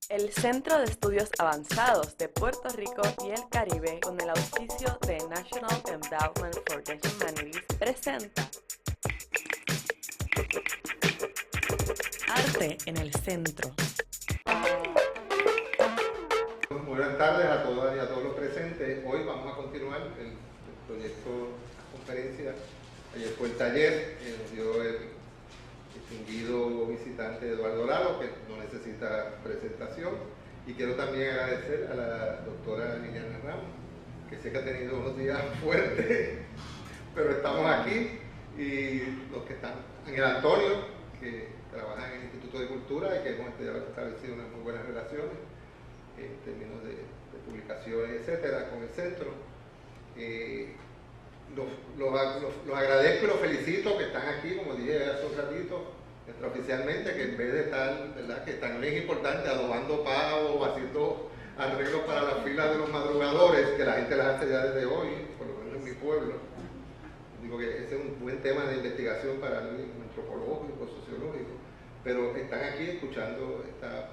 El Centro de Estudios Avanzados de Puerto Rico y el Caribe, con el auspicio de National Endowment for the Humanities, presenta Arte en el Centro. Buenas tardes a todas y a todos los presentes. Hoy vamos a continuar el proyecto, la conferencia. Ayer fue el taller, nos dio el distinguido visitante Eduardo Lalo, que no necesita presentación. Y quiero también agradecer a la doctora Liliana Ramos, que sé que ha tenido unos días fuertes, pero estamos aquí. Y los que están, Ángel Antonio, que trabaja en el Instituto de Cultura y que hemos establecido unas muy buenas relaciones en términos de publicaciones, etcétera, con el centro. Los agradezco y los felicito que están aquí, como dije hace un ratito, extraoficialmente, que en vez de estar, ¿verdad?, que también es importante adobando pavos, haciendo arreglos para las filas de los madrugadores, que la gente las hace ya desde hoy, por lo menos en mi pueblo. Digo que ese es un buen tema de investigación para mí, antropológico, sociológico, pero están aquí escuchando esta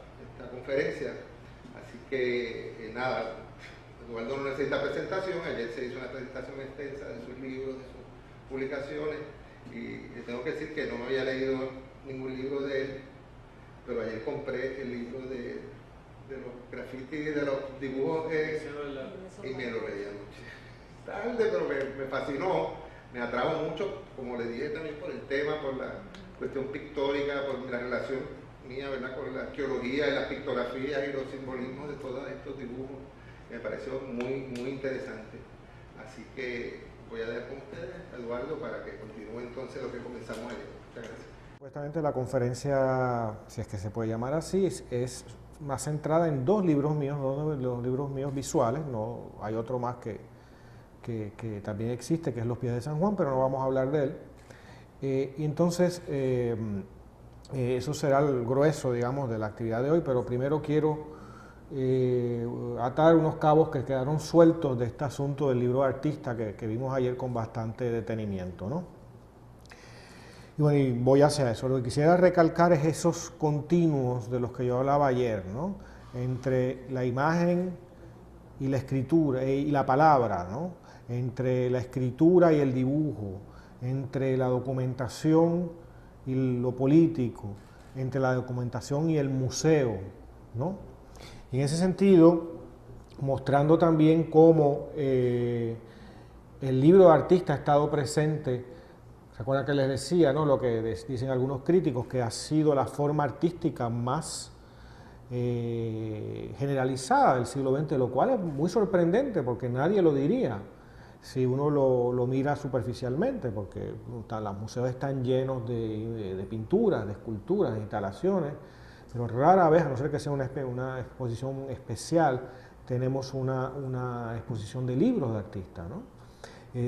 conferencia. Así que nada, Eduardo no necesita presentación. Ayer se hizo una presentación extensa de sus libros, de sus publicaciones, y tengo que decir que no me había leído ningún libro de él, pero ayer compré el libro de los grafitis, de los dibujos, y me lo leí anoche. Tarde, pero me fascinó, me atrajo mucho, como le dije también, por el tema, por la cuestión pictórica, por la relación mía, ¿verdad?, con la arqueología y las pictografías y los simbolismos de todos estos dibujos. Me pareció muy, muy interesante. Así que voy a dejar con ustedes, Eduardo, para que continúe entonces lo que comenzamos ayer. Muchas gracias. Supuestamente la conferencia, si es que se puede llamar así, es más centrada en dos libros míos, los libros míos visuales. No hay otro más que también existe, que es Los Pies de San Juan, pero no vamos a hablar de él. Y entonces, eso será el grueso, digamos, de la actividad de hoy, pero primero quiero atar unos cabos que quedaron sueltos de este asunto del libro de artista que vimos ayer con bastante detenimiento, ¿no? Y bueno, y voy hacia eso. Lo que quisiera recalcar es esos continuos de los que yo hablaba ayer, ¿no?, entre la imagen y la escritura y la palabra, ¿no?, entre la escritura y el dibujo, entre la documentación y lo político, entre la documentación y el museo, ¿no? Y en ese sentido, mostrando también cómo el libro de artista ha estado presente. ¿Se acuerdan que les decía, ¿no?, lo que dicen algunos críticos, que ha sido la forma artística más generalizada del siglo XX, lo cual es muy sorprendente porque nadie lo diría si uno lo mira superficialmente, porque los museos están llenos de pinturas, de esculturas, de instalaciones, pero rara vez, a no ser que sea una exposición especial, tenemos una exposición de libros de artistas, ¿no?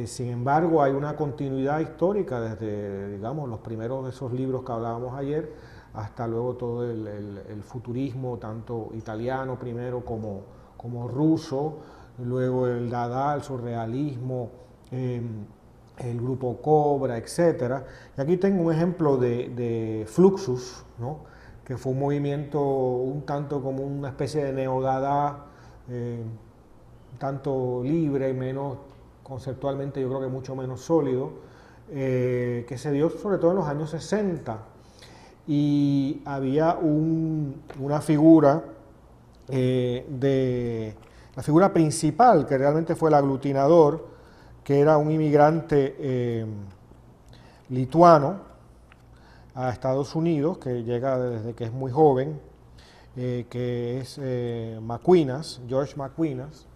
Sin embargo, hay una continuidad histórica desde, digamos, los primeros de esos libros que hablábamos ayer, hasta luego todo el futurismo, tanto italiano primero como ruso, luego el Dada, el surrealismo, el grupo Cobra, etc. Y aquí tengo un ejemplo de Fluxus, ¿no?, que fue un movimiento un tanto como una especie de neo-Dada, un tanto libre y menos conceptualmente, yo creo que mucho menos sólido, que se dio sobre todo en los años 60. Y había una figura la figura principal, que realmente fue el aglutinador, que era un inmigrante lituano a Estados Unidos, que llega desde que es muy joven, que es Maquinas, George Maquinas,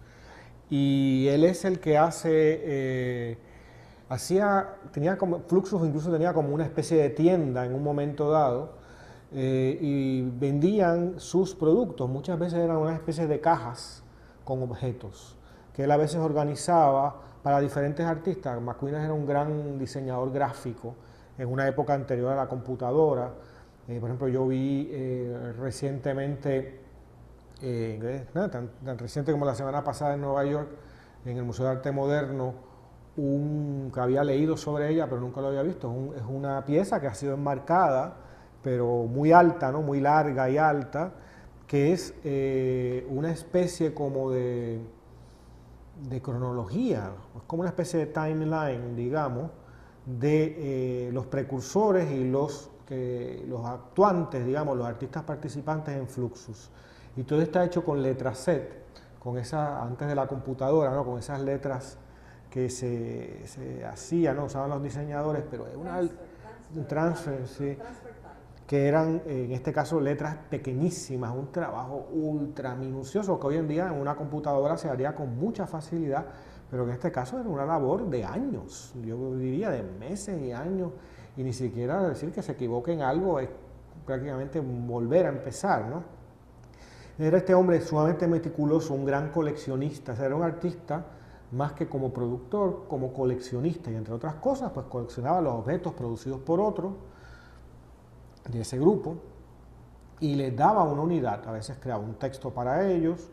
y él es el que Fluxus incluso tenía como una especie de tienda en un momento dado, y vendían sus productos. Muchas veces eran una especie de cajas con objetos que él a veces organizaba para diferentes artistas. Maquinas era un gran diseñador gráfico en una época anterior a la computadora. Por ejemplo, yo vi recientemente, tan reciente como la semana pasada en Nueva York, en el Museo de Arte Moderno, que había leído sobre ella, pero nunca lo había visto. Es una pieza que ha sido enmarcada, pero muy alta, ¿no?, muy larga y alta, que es una especie como de cronología, es como una especie de timeline, digamos, de los precursores y los actuantes, digamos, los artistas participantes en Fluxus. Y todo está hecho con letra set, con esa, antes de la computadora, ¿no? Con esas letras que se hacían, ¿no? Usaban los diseñadores, pero es un transfer, sí, que eran, en este caso, letras pequeñísimas, un trabajo ultra minucioso que hoy en día en una computadora se haría con mucha facilidad, pero en este caso era una labor de años, yo diría de meses y años, y ni siquiera decir que se equivoque en algo es prácticamente volver a empezar, ¿no? Era este hombre sumamente meticuloso, un gran coleccionista, o sea, era un artista más que como productor, como coleccionista, y entre otras cosas, pues coleccionaba los objetos producidos por otros de ese grupo y les daba una unidad, a veces creaba un texto para ellos,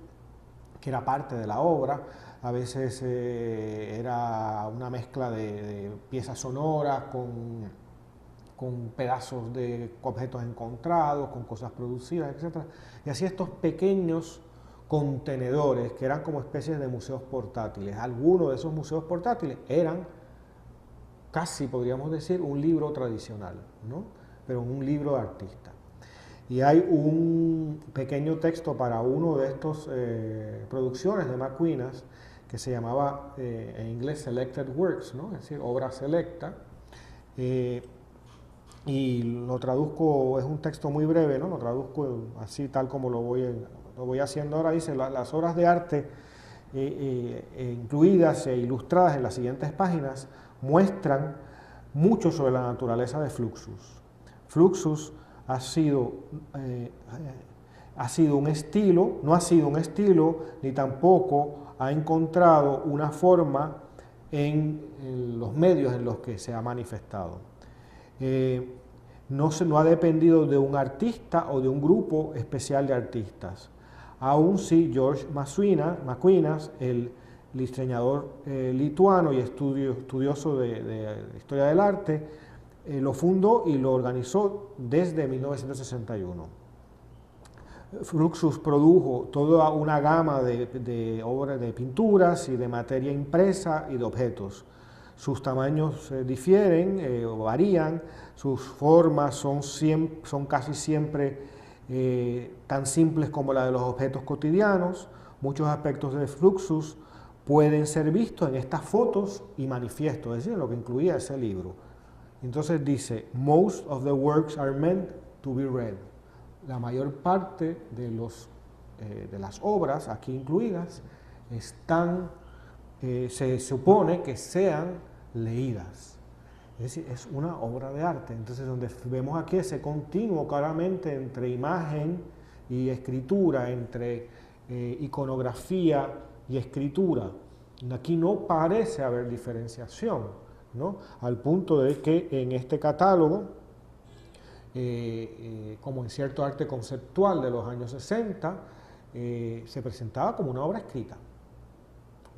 que era parte de la obra, a veces era una mezcla de piezas sonoras con pedazos de objetos encontrados, con cosas producidas, etc. Y así estos pequeños contenedores que eran como especies de museos portátiles. Algunos de esos museos portátiles eran casi, podríamos decir, un libro tradicional, ¿no? Pero un libro de artista. Y hay un pequeño texto para uno de estas producciones de McQueenas que se llamaba en inglés Selected Works, ¿no? Es decir, obra selecta. Y lo traduzco, es un texto muy breve, ¿no? Lo traduzco así tal como lo voy haciendo ahora. Dice, las obras de arte incluidas e ilustradas en las siguientes páginas muestran mucho sobre la naturaleza de Fluxus. Fluxus ha sido un estilo, no ha sido un estilo, ni tampoco ha encontrado una forma en los medios en los que se ha manifestado. No ha dependido de un artista o de un grupo especial de artistas. Aún sí, George McQueenas, el diseñador lituano y estudioso de historia del arte, lo fundó y lo organizó desde 1961. Fluxus produjo toda una gama de obras, de pinturas y de materia impresa y de objetos. Sus tamaños difieren o varían, sus formas son casi siempre tan simples como la de los objetos cotidianos. Muchos aspectos de Fluxus pueden ser vistos en estas fotos y manifiestos, es decir, lo que incluía ese libro. Entonces dice, most of the works are meant to be read. La mayor parte de las obras aquí incluidas se supone que sean leídas. Es decir, es una obra de arte. Entonces, donde vemos aquí ese continuo claramente entre imagen y escritura, entre iconografía y escritura. Aquí no parece haber diferenciación, ¿no? Al punto de que en este catálogo, como en cierto arte conceptual de los años 60, se presentaba como una obra escrita,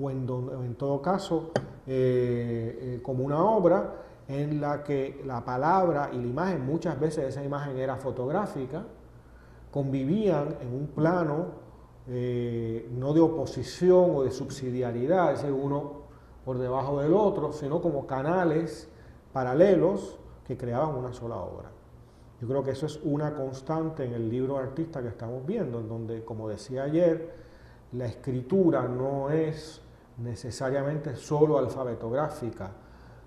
o en todo caso como una obra en la que la palabra y la imagen, muchas veces esa imagen era fotográfica, convivían en un plano no de oposición o de subsidiariedad, es decir, uno por debajo del otro, sino como canales paralelos que creaban una sola obra. Yo creo que eso es una constante en el libro artista que estamos viendo, en donde, como decía ayer, la escritura no es necesariamente solo alfabetográfica,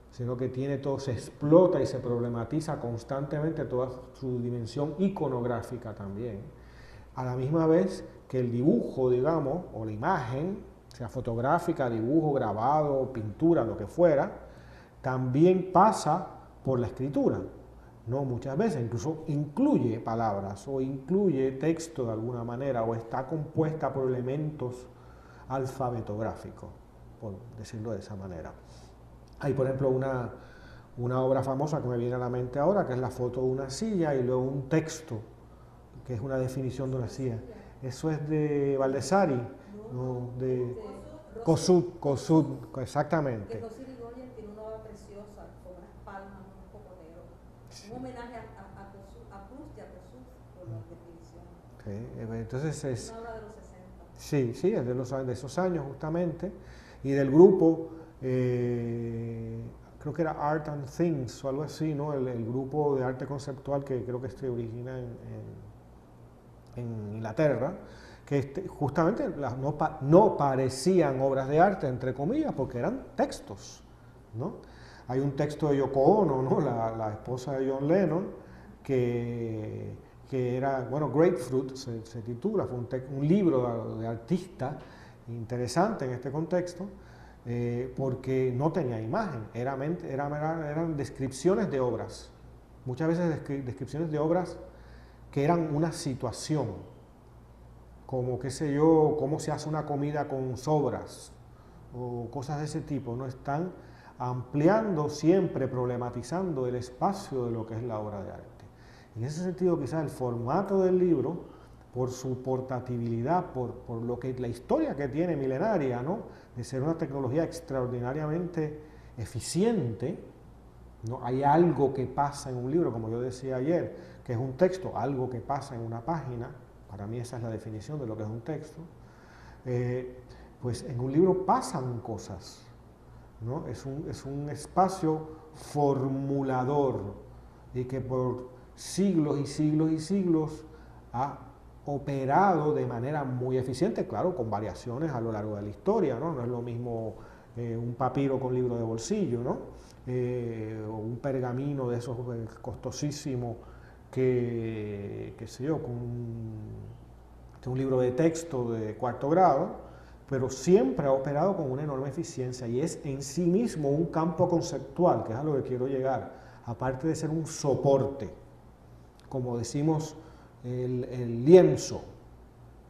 sino que se explota y se problematiza constantemente toda su dimensión iconográfica también. A la misma vez que el dibujo, digamos, o la imagen, sea fotográfica, dibujo, grabado, pintura, lo que fuera, también pasa por la escritura. No, muchas veces incluso incluye palabras o incluye texto de alguna manera o está compuesta por elementos alfabetográficos, por decirlo de esa manera. Hay, por ejemplo, una obra famosa que me viene a la mente ahora, que es la foto de una silla y luego un texto, que es una definición de una silla. Eso es de Baldessari, no, de Kossuth, exactamente. Que José Irigoyen tiene una obra preciosa, con unas palmas, unos cocoteros. Un homenaje a Proust y a Kossuth por la definición. Entonces es... Una obra de los 60. Sí, sí, es de esos años justamente, y del grupo, creo que era Art and Things o algo así, ¿no? El grupo de arte conceptual que creo que se origina en Inglaterra, que justamente no parecían obras de arte, entre comillas, porque eran textos, ¿no? Hay un texto de Yoko Ono, ¿no? La esposa de John Lennon, que era, bueno, Grapefruit se titula, fue un libro de artista interesante en este contexto, porque no tenía imagen, eran descripciones de obras, muchas veces descripciones de obras que eran una situación, como, qué sé yo, cómo se hace una comida con sobras, o cosas de ese tipo, no están ampliando siempre, problematizando el espacio de lo que es la obra de arte. En ese sentido, quizás el formato del libro, por su portabilidad, por lo que la historia que tiene milenaria, ¿no? De ser una tecnología extraordinariamente eficiente, ¿no? Hay algo que pasa en un libro, como yo decía ayer, que es un texto, algo que pasa en una página, para mí esa es la definición de lo que es un texto, pues en un libro pasan cosas, ¿no? Es un espacio formulador y que por siglos y siglos y siglos ha operado de manera muy eficiente, claro, con variaciones a lo largo de la historia, ¿no? No es lo mismo un papiro con libro de bolsillo, ¿no? O un pergamino de esos costosísimos que, qué sé yo, con un libro de texto de cuarto grado, pero siempre ha operado con una enorme eficiencia y es en sí mismo un campo conceptual, que es a lo que quiero llegar, aparte de ser un soporte, como decimos el lienzo,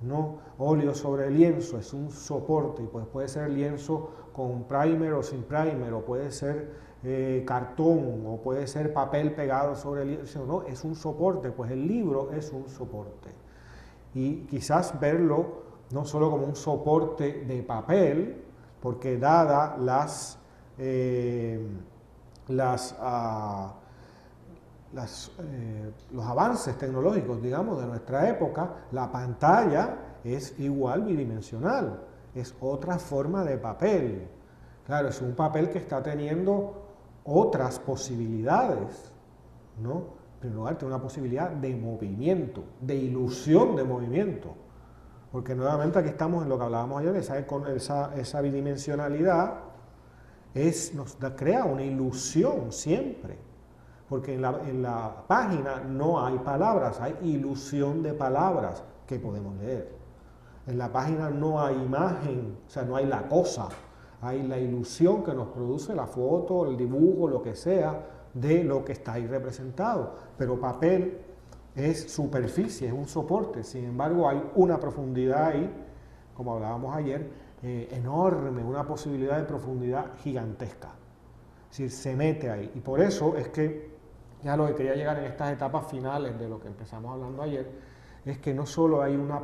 ¿no? Óleo sobre lienzo es un soporte, y pues puede ser lienzo con primer o sin primer, o puede ser cartón, o puede ser papel pegado sobre el lienzo, no, es un soporte, pues el libro es un soporte. Y quizás verlo no solo como un soporte de papel, porque dada los avances tecnológicos, digamos, de nuestra época, la pantalla es igual bidimensional, es otra forma de papel. Claro, es un papel que está teniendo otras posibilidades, ¿no? En primer lugar, tiene una posibilidad de movimiento, de ilusión de movimiento, porque nuevamente aquí estamos en lo que hablábamos ayer, esa bidimensionalidad crea una ilusión siempre. Porque en la página no hay palabras, hay ilusión de palabras que podemos leer. En la página no hay imagen, o sea, no hay la cosa, hay la ilusión que nos produce la foto, el dibujo, lo que sea, de lo que está ahí representado. Pero papel es superficie, es un soporte, sin embargo hay una profundidad ahí, como hablábamos ayer, enorme, una posibilidad de profundidad gigantesca. Es decir, se mete ahí. Y por eso es que ya lo que quería llegar en estas etapas finales de lo que empezamos hablando ayer, es que no solo hay una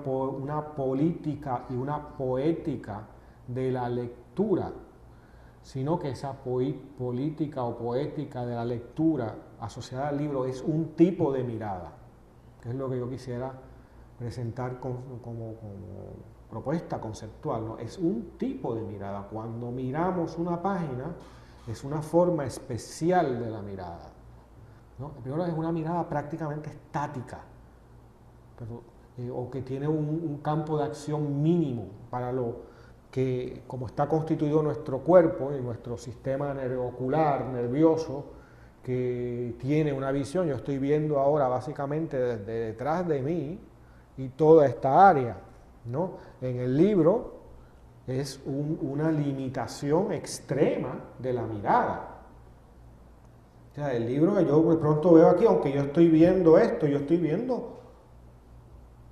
política y una poética de la lectura, sino que esa política o poética de la lectura asociada al libro es un tipo de mirada, que es lo que yo quisiera presentar como propuesta conceptual, ¿no? Es un tipo de mirada. Cuando miramos una página, es una forma especial de la mirada, ¿no? Primero es una mirada prácticamente estática, o que tiene un campo de acción mínimo para lo que, como está constituido nuestro cuerpo y nuestro sistema ocular, nervioso, que tiene una visión. Yo estoy viendo ahora básicamente desde detrás de mí y toda esta área, ¿no? En el libro es una limitación extrema de la mirada. O sea, el libro que yo de pronto veo aquí, aunque yo estoy viendo esto, yo estoy viendo,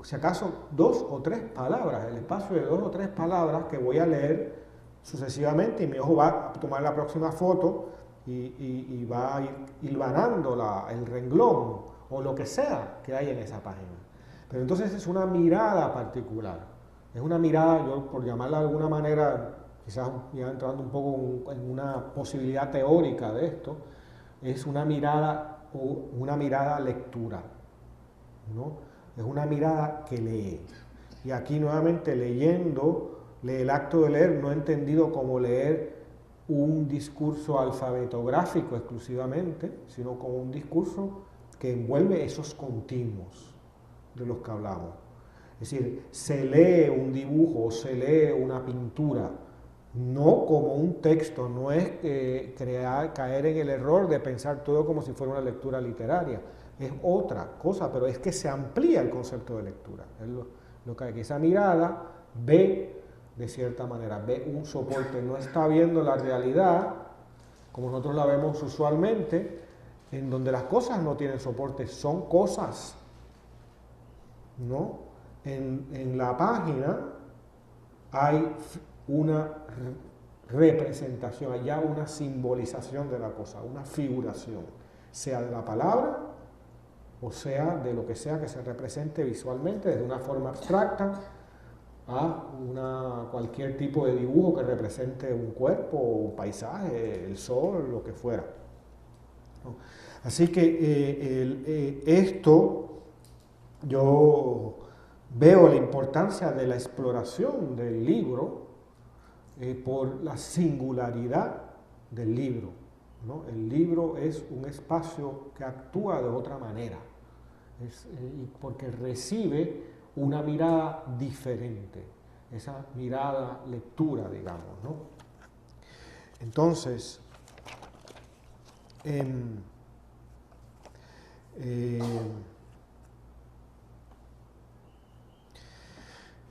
si acaso, 2 o 3 palabras, el espacio de 2 o 3 palabras que voy a leer sucesivamente, y mi ojo va a tomar la próxima foto y va a ir hilvanando el renglón o lo que sea que hay en esa página. Pero entonces es una mirada particular, es una mirada, yo por llamarla de alguna manera, quizás ya entrando un poco en una posibilidad teórica de esto, es una mirada lectura, ¿no? es una mirada que lee. Y aquí nuevamente leyendo, el acto de leer no entendido como leer un discurso alfabetográfico exclusivamente, sino como un discurso que envuelve esos continuos de los que hablamos. Es decir, se lee un dibujo o se lee una pintura, no como un texto, no es caer en el error de pensar todo como si fuera una lectura literaria, es otra cosa, pero es que se amplía el concepto de lectura. Es lo que esa mirada ve de cierta manera, ve un soporte, no está viendo la realidad como nosotros la vemos usualmente, en donde las cosas no tienen soporte, son cosas, ¿no? En la página hay una representación, hay ya una simbolización de la cosa, una figuración, sea de la palabra o sea de lo que sea que se represente visualmente, desde una forma abstracta a cualquier tipo de dibujo que represente un cuerpo, un paisaje, el sol, lo que fuera. Así que esto yo veo la importancia de la exploración del libro por la singularidad del libro, ¿no? El libro es un espacio que actúa de otra manera, porque recibe una mirada diferente, esa mirada lectura, digamos, ¿no? Entonces,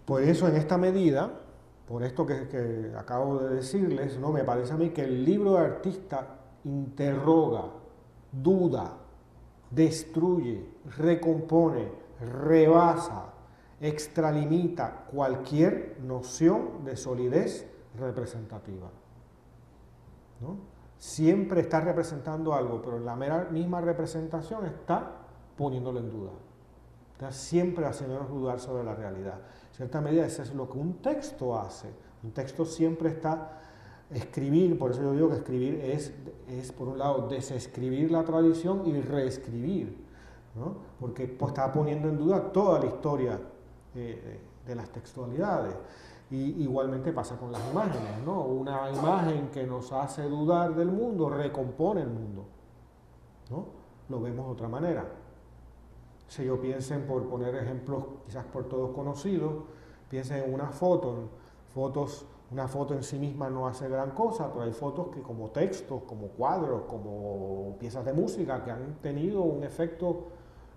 por eso en esta medida, por esto que acabo de decirles, ¿no? Me parece a mí que el libro de artista interroga, duda, destruye, recompone, rebasa, extralimita cualquier noción de solidez representativa, ¿no? Siempre está representando algo, pero en la misma representación está poniéndolo en duda. Está siempre haciéndonos dudar sobre la realidad. En cierta medida eso es lo que un texto hace. Un texto siempre está escribir, por eso yo digo que escribir es por un lado desescribir la tradición y reescribir, ¿no? Porque pues, está poniendo en duda toda la historia de las textualidades. Y igualmente pasa con las imágenes, ¿no? Una imagen que nos hace dudar del mundo recompone el mundo, ¿no? Lo vemos de otra manera. Si yo piensen, por poner ejemplos quizás por todos conocidos, piensen en una foto, una foto en sí misma no hace gran cosa, pero hay fotos que como textos, como cuadros, como piezas de música que han tenido un efecto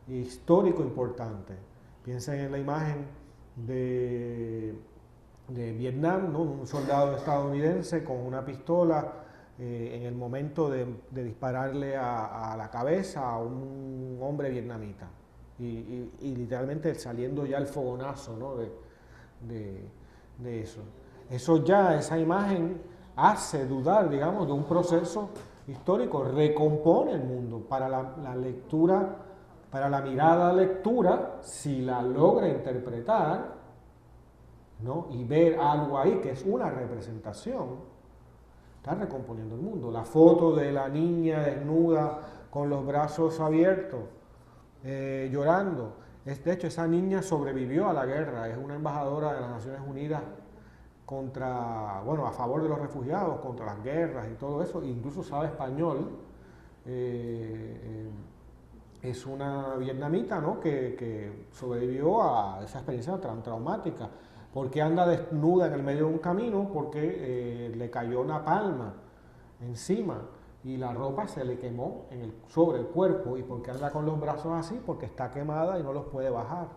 histórico importante. Piensen en la imagen de Vietnam, ¿no? Un soldado estadounidense con una pistola en el momento de dispararle a la cabeza a un hombre vietnamita y literalmente saliendo ya el fogonazo, ¿no? de eso. Eso ya, esa imagen hace dudar, digamos, de un proceso histórico, recompone el mundo para la lectura, para la mirada lectura, si la logra interpretar, ¿no? Y ver algo ahí que es una representación, está recomponiendo el mundo. La foto de la niña desnuda con los brazos abiertos, llorando. De hecho, esa niña sobrevivió a la guerra, es una embajadora de las Naciones Unidas a favor de los refugiados, contra las guerras y todo eso, incluso sabe español. Es una vietnamita, ¿no? que sobrevivió a esa experiencia tan traumática. ¿Por qué anda desnuda en el medio de un camino? Porque le cayó una palma encima y la ropa se le quemó sobre el cuerpo. ¿Y por qué anda con los brazos así? Porque está quemada y no los puede bajar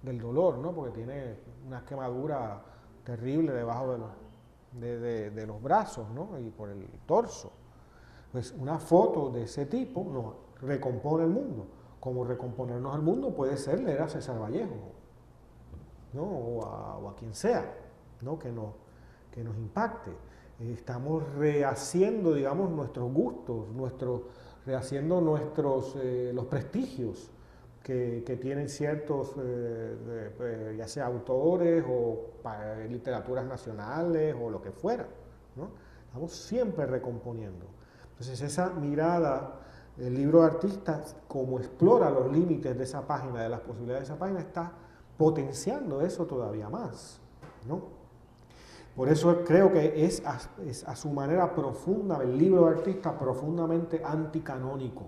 del dolor, ¿no? Porque tiene una quemadura terrible debajo de los brazos, ¿no? Y por el torso. Pues una foto de ese tipo nos recompone el mundo. Como recomponernos el mundo puede ser leer a César Vallejo, ¿no? o a quien sea, ¿no? que nos impacte. Estamos rehaciendo, digamos, nuestros gustos, rehaciendo los prestigios que tienen ciertos, ya sea autores o literaturas nacionales o lo que fuera, ¿no? Estamos siempre recomponiendo. Entonces esa mirada El libro de artista, como explora los límites de esa página, de las posibilidades de esa página, está potenciando eso todavía más, ¿no? Por eso creo que es a su manera profunda, el libro de artista profundamente anticanónico.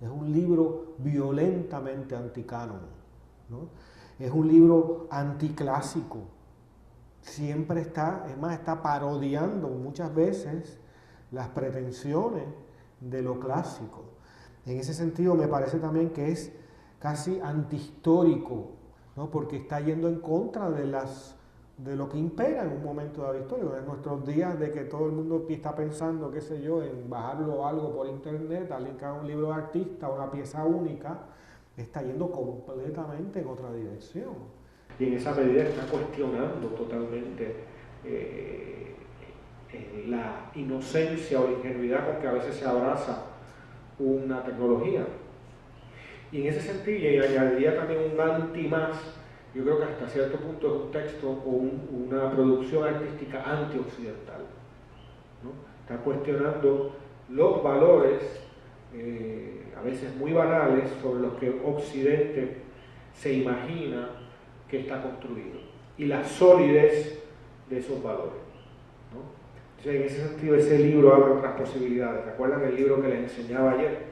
Es un libro violentamente anticanon, ¿no? Es un libro anticlásico. Siempre está, es más, está parodiando muchas veces las pretensiones de lo clásico. En ese sentido me parece también que es casi antihistórico, ¿no? Porque está yendo en contra de lo que impera en un momento dado histórico. En nuestros días de que todo el mundo está pensando, qué sé yo, en bajarlo algo por internet, alguien que haga un libro de artista, una pieza única, está yendo completamente en otra dirección. Y en esa medida está cuestionando totalmente la inocencia o la ingenuidad con que a veces se abraza una tecnología. Y en ese sentido, y añadiría también un anti más, yo creo que hasta cierto punto es un texto o una producción artística antioccidental, ¿no? Está cuestionando los valores, a veces muy banales, sobre los que Occidente se imagina que está construido, y la solidez de esos valores, ¿no? Entonces, en ese sentido, ese libro abre otras posibilidades. ¿Recuerdan el libro que les enseñaba ayer?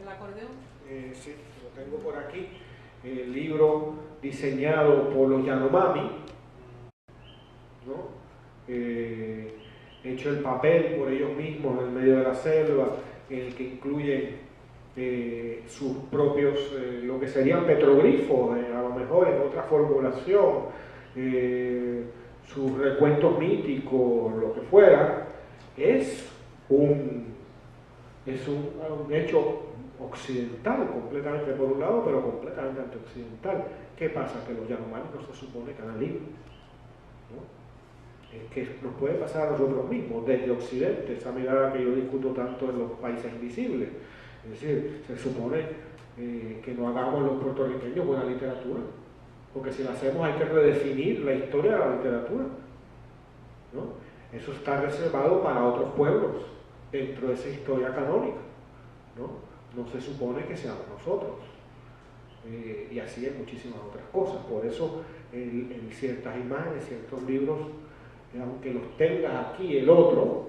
¿El acordeón? Sí, lo tengo por aquí. El libro diseñado por los Yanomami, ¿no? Hecho el papel por ellos mismos en el medio de la selva, en el que incluyen sus propios, lo que serían petroglifos, a lo mejor en otra formulación, sus recuentos míticos, lo que fuera. Es un hecho occidental completamente por un lado, pero completamente antioccidental. ¿Qué pasa? Que los Yanomami no se supone que hagan libros, ¿no? Es que nos puede pasar a nosotros mismos, desde Occidente, esa mirada que yo discuto tanto en los países invisibles. Es decir, se supone que no hagamos los puertorriqueños buena literatura, porque si la hacemos hay que redefinir la historia de la literatura, ¿no? Eso está reservado para otros pueblos dentro de esa historia canónica, ¿no? No se supone que seamos nosotros, y así en muchísimas otras cosas. Por eso en ciertas imágenes, ciertos libros, aunque los tengas aquí, el otro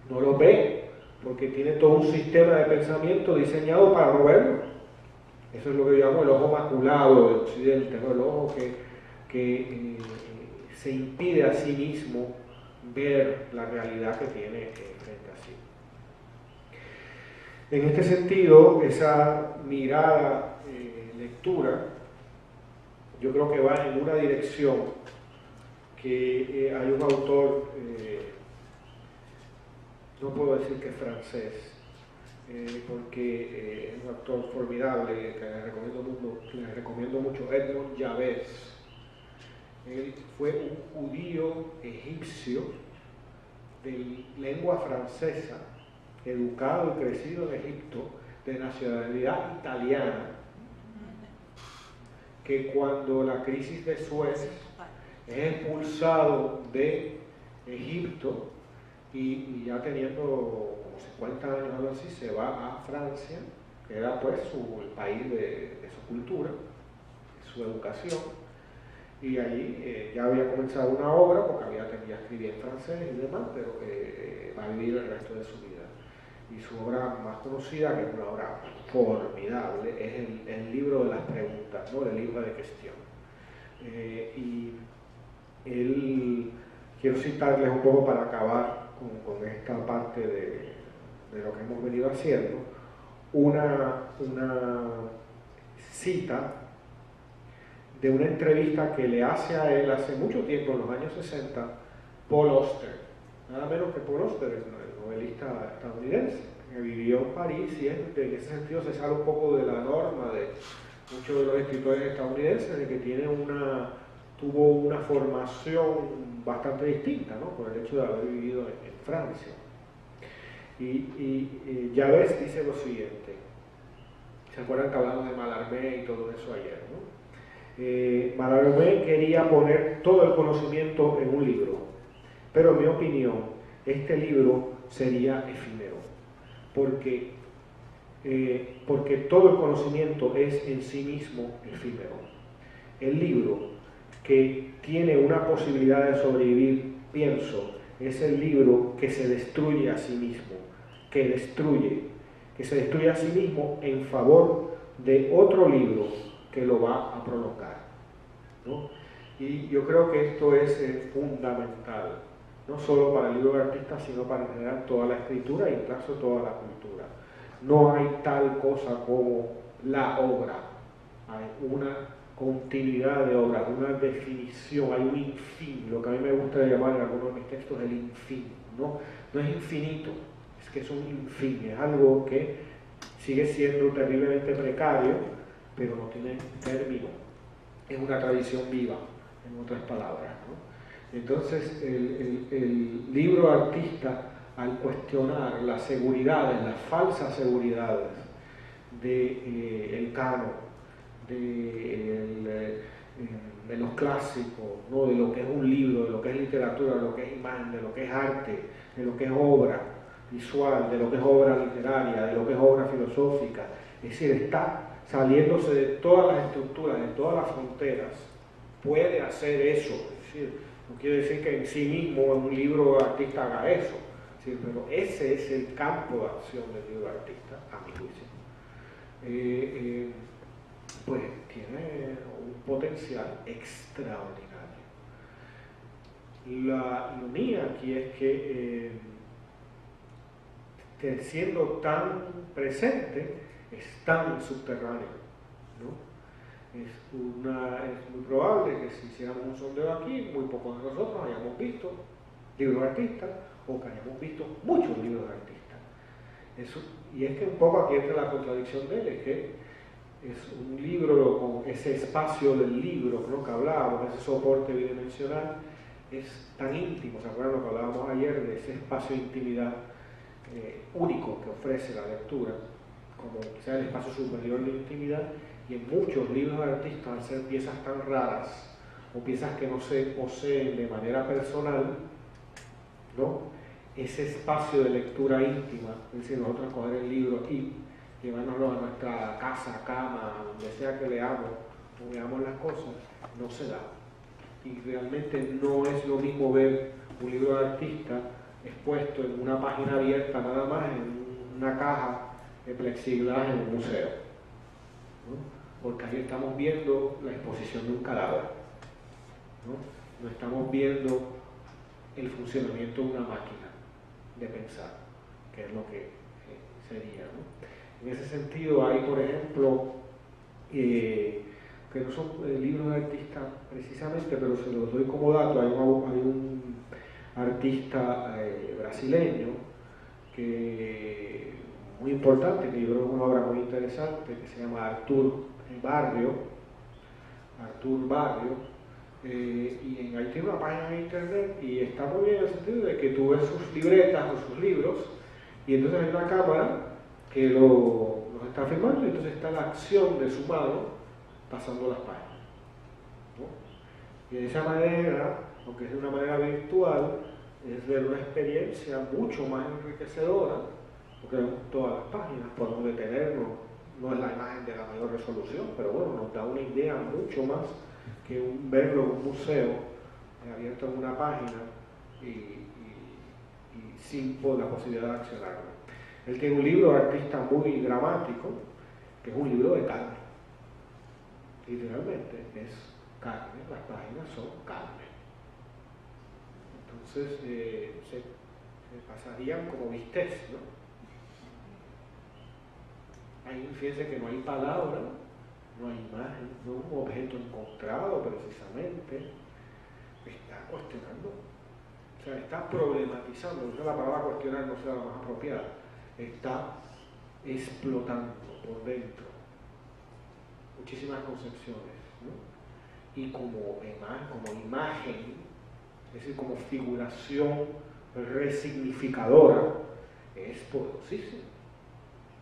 no los ve, porque tiene todo un sistema de pensamiento diseñado para no verlo. Eso es lo que yo llamo el ojo maculado de Occidente, ¿no? El ojo que se impide a sí mismo ver la realidad que tiene frente a sí. En este sentido, esa mirada, lectura, yo creo que va en una dirección que hay un autor, no puedo decir que es francés, porque es un autor formidable que les recomiendo mucho, Edmond Javers. Él fue un judío egipcio de lengua francesa, educado y crecido en Egipto, de nacionalidad italiana, que cuando la crisis de Suez es expulsado de Egipto y ya teniendo como 50 años o algo así, se va a Francia, que era pues el país de su cultura, de su educación, y allí ya había comenzado una obra, porque ya escribía en francés y demás, pero va a vivir el resto de su vida. Y su obra más conocida, que es una obra formidable, es el libro de las preguntas, ¿no? El libro de cuestión. Y él, quiero citarles un poco para acabar con esta parte de lo que hemos venido haciendo, una cita de una entrevista que le hace a él hace mucho tiempo, en los años 60, Paul Auster. Nada menos que Paul Auster, el novelista estadounidense, que vivió en París, y en ese sentido se sale un poco de la norma de muchos de los escritores estadounidenses, de que tuvo una formación bastante distinta, ¿no? Por el hecho de haber vivido en Francia. Y Javers dice lo siguiente, ¿se acuerdan que hablamos de Mallarmé y todo eso ayer, ¿no? Mallarmé quería poner todo el conocimiento en un libro, pero en mi opinión este libro sería efímero, porque todo el conocimiento es en sí mismo efímero. El libro que tiene una posibilidad de sobrevivir, pienso, es el libro que se destruye a sí mismo, que se destruye a sí mismo en favor de otro libro que lo va a prolongar, ¿no? Y yo creo que esto es fundamental, no solo para el libro de artistas, sino para en general toda la escritura y incluso toda la cultura. No hay tal cosa como la obra, hay una continuidad de obra, una definición, hay un infin, lo que a mí me gusta llamar en algunos de mis textos el infin, ¿no? No es infinito, es que es un infin, es algo que sigue siendo terriblemente precario, pero no tiene término, es una tradición viva, en otras palabras, ¿no? Entonces el libro artista, al cuestionar las seguridades, las falsas seguridades del canon, de los clásicos, ¿no? De lo que es un libro, de lo que es literatura, de lo que es imagen, de lo que es arte, de lo que es obra visual, de lo que es obra literaria, de lo que es obra filosófica. Es decir, está saliéndose de todas las estructuras, de todas las fronteras, puede hacer eso. Es decir, no quiere decir que en sí mismo un libro artista haga eso, ¿sí? Pero ese es el campo de acción del libro artista, a mi juicio. Pues tiene un potencial extraordinario. La ironía aquí es que siendo tan presente, es tan subterráneo, ¿no? Es muy probable que si hiciéramos un sondeo aquí, muy pocos de nosotros hayamos visto libros de artistas o que hayamos visto muchos libros de artistas. Y es que un poco aquí entra la contradicción de él, es que es un libro con ese espacio del libro, ¿no?, que hablábamos, ese soporte bidimensional, es tan íntimo. ¿Se acuerdan lo que hablábamos ayer de ese espacio de intimidad único que ofrece la lectura, como quizá el espacio superior de intimidad? Y en muchos libros de artistas, al ser piezas tan raras o piezas que no se poseen de manera personal, ¿no?, ese espacio de lectura íntima, es decir, nosotros coger el libro y llevárnoslo a nuestra casa, cama, donde sea que leamos o veamos las cosas, no se da. Y realmente no es lo mismo ver un libro de artista expuesto en una página abierta nada más, en una caja de plexiglas en un museo, ¿no? Porque ahí estamos viendo la exposición de un cadáver, ¿no? No estamos viendo el funcionamiento de una máquina de pensar, que es lo que sería, ¿no? En ese sentido hay, por ejemplo, que no son libros de artistas precisamente, pero se los doy como dato. Hay un artista brasileño que muy importante, que yo creo que es una obra muy interesante, que se llama Arthur Barrio, y ahí tiene una página en internet y está muy bien en el sentido de que tú ves sus libretas o sus libros y entonces hay una cámara que los está filmando y entonces está la acción de su mano pasando las páginas, ¿no? Y de esa manera, aunque es de una manera virtual, es ver una experiencia mucho más enriquecedora, porque vemos todas las páginas, podemos detenernos, no es la imagen de la mayor resolución, pero bueno, nos da una idea mucho más que verlo en un museo abierto en una página y sin la posibilidad de accionarlo. Él tiene un libro de artista muy dramático, que es un libro de carne. Literalmente es carne, las páginas son carne. Entonces se pasarían como bistec, ¿no? Ahí fíjense que no hay palabra, no hay imagen, no es un objeto encontrado precisamente. Está cuestionando, o sea, está problematizando, no sé, la palabra cuestionar no sea la más apropiada, está explotando por dentro muchísimas concepciones, ¿no? Y como imagen, es decir, como figuración resignificadora, es poderosísimo,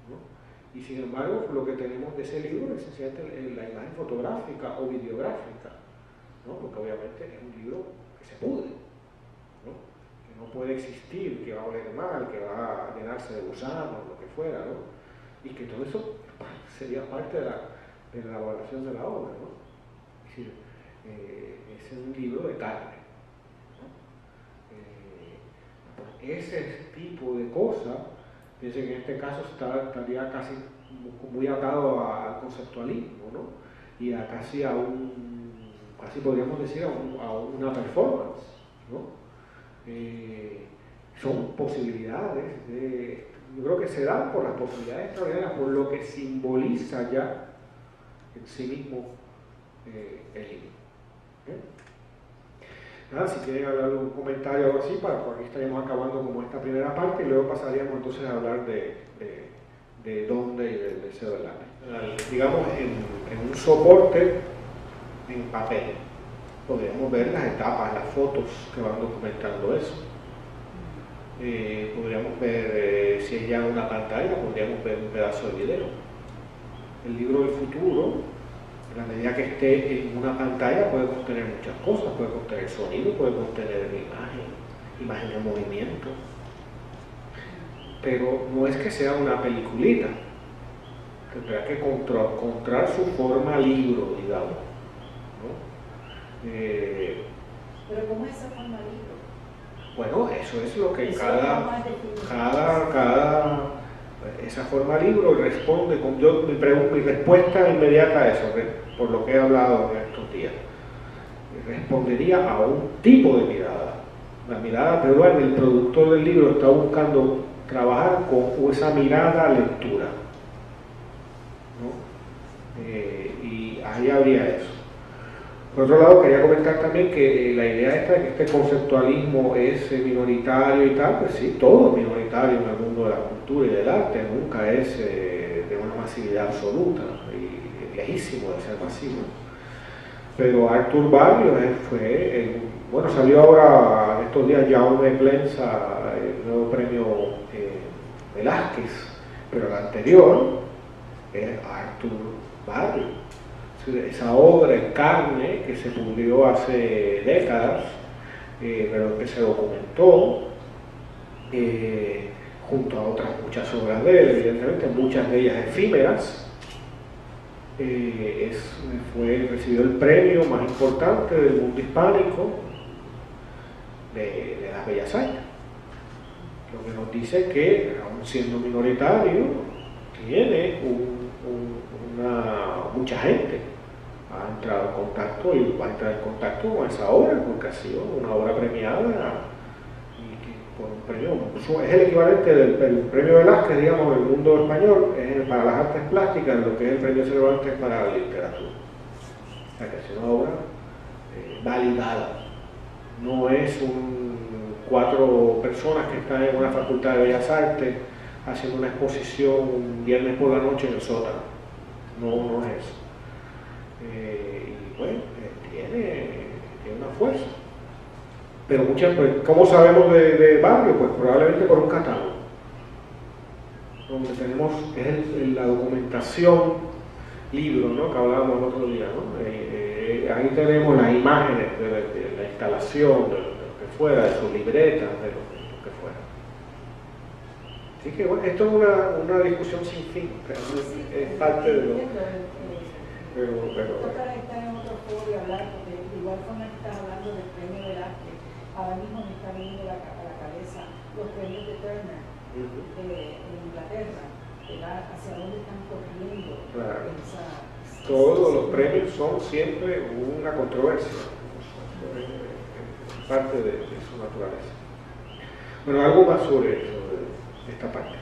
¿no? Y sin embargo, lo que tenemos de ese libro es esencialmente la imagen fotográfica o videográfica, ¿no? Porque obviamente es un libro que se pudre, ¿no? Que no puede existir, que va a oler mal, que va a llenarse de gusanos, lo que fuera, ¿no? Y que todo eso sería parte de la elaboración de la obra, ¿no? Es decir, ese es un libro de carne, ¿no? Ese tipo de cosas, piensen que en este caso estaría casi muy atado al conceptualismo, ¿no? Y a casi podríamos decir, a una performance, ¿no? Son posibilidades yo creo que se dan por las posibilidades extraordinarias, por lo que simboliza ya en sí mismo el libro. Nada, si quieren hablar de un comentario o algo así, porque estaríamos acabando como esta primera parte y luego pasaríamos entonces a hablar de dónde y del deseo del lápiz. Digamos, en un soporte en papel, podríamos ver las etapas, las fotos que van documentando eso. Podríamos ver, si es ya una pantalla, podríamos ver un pedazo de video. El libro del futuro, en la medida que esté en una pantalla, puede contener muchas cosas, puede contener sonido, puede contener imagen en movimiento. Pero no es que sea una peliculita, tendrá que encontrar su forma libro, digamos, ¿no? Pero ¿cómo es esa forma libro? Bueno, eso es lo que esa forma libro responde mi respuesta inmediata a eso, por lo que he hablado en estos días, respondería a un tipo de mirada. La mirada peruana, el productor del libro está buscando trabajar con esa mirada lectura, ¿no? Y ahí habría eso. Por otro lado, quería comentar también que la idea esta de que este conceptualismo es minoritario y tal, pues sí, todo es minoritario en el mundo de la cultura y del arte, nunca es de una masividad absoluta, y lejísimo de ser masivo. Pero Artur Barrios bueno, salió ahora en estos días Jaume Plensa, el nuevo premio Velázquez, pero el anterior es Artur Barrios. Esa obra en carne que se publicó hace décadas, pero que se documentó junto a otras muchas obras de él, evidentemente, muchas de ellas efímeras, recibió el premio más importante del mundo hispánico de las Bellas Artes, lo que nos dice que, aun siendo minoritario, tiene mucha gente ha entrado en contacto y va a entrar en contacto con esa obra, porque ha sido una obra premiada y que por un premio, es el equivalente del premio Velázquez, digamos, en el mundo español, para las artes plásticas, lo que es el premio Cervantes para la literatura. O sea, que es una obra validada, no es 4 personas que están en una facultad de Bellas Artes haciendo una exposición un viernes por la noche en el sótano, no es eso. Y bueno, tiene una fuerza. Pero ¿cómo sabemos de Barrio? Pues probablemente por un catálogo, donde tenemos la documentación, libro, ¿no?, que hablábamos el otro día, ¿no? Ahí tenemos las imágenes de la instalación, de lo que fuera, de sus libretas, de lo que fuera. Así que bueno, esto es una discusión sin fin, es parte de lo... Pero toca estar en otro foro y hablar, porque de igual forma que estás hablando del premio Velázquez, ahora mismo me está viniendo a la cabeza los premios de Turner en Inglaterra, hacia dónde están corriendo. Claro. Todos los premios son siempre una controversia, es parte de su naturaleza. Bueno, algo más sobre eso, de esta parte.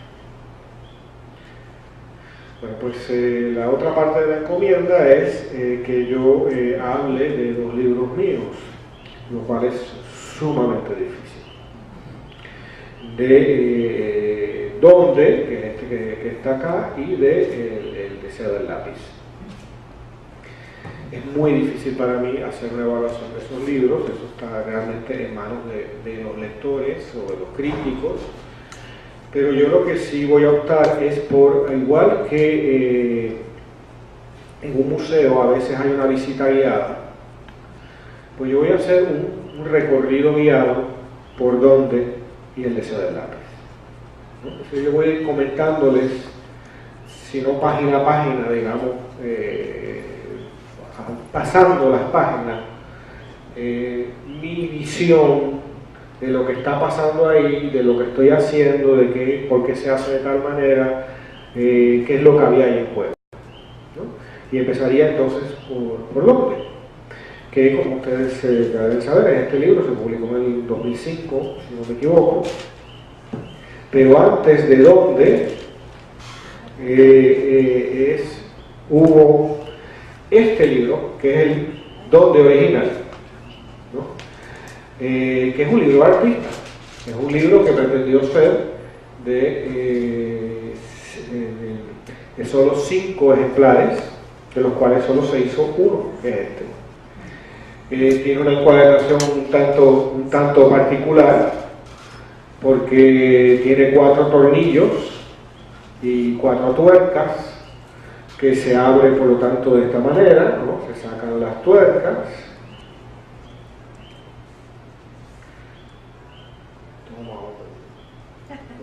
Bueno, pues la otra parte de la encomienda es que yo hable de 2 libros míos, lo cual es sumamente difícil. De Dónde, que es este que está acá, y de El deseo del lápiz. Es muy difícil para mí hacer una evaluación de esos libros, eso está realmente en manos de los lectores o de los críticos. Pero yo lo que sí voy a optar es por, igual que en un museo a veces hay una visita guiada, pues yo voy a hacer un recorrido guiado por dónde y el deseo del lápiz. ¿No? Entonces yo voy a ir comentándoles, si no página a página, digamos, pasando las páginas, mi visión de lo que está pasando ahí, de lo que estoy haciendo, de qué, por qué se hace de tal manera, qué es lo que había ahí en juego, ¿no? Y empezaría entonces por dónde, que como ustedes deben saber, en este libro se publicó en el 2005, si no me equivoco, pero antes de dónde hubo este libro, que es el Dónde original, ¿no? Que es un libro artista, es un libro que pretendió ser de solo 5 ejemplares, de los cuales solo se hizo uno, que es este. Tiene una encuadernación un tanto particular, porque tiene 4 tornillos y 4 tuercas, que se abre por lo tanto de esta manera, ¿no? Se sacan las tuercas.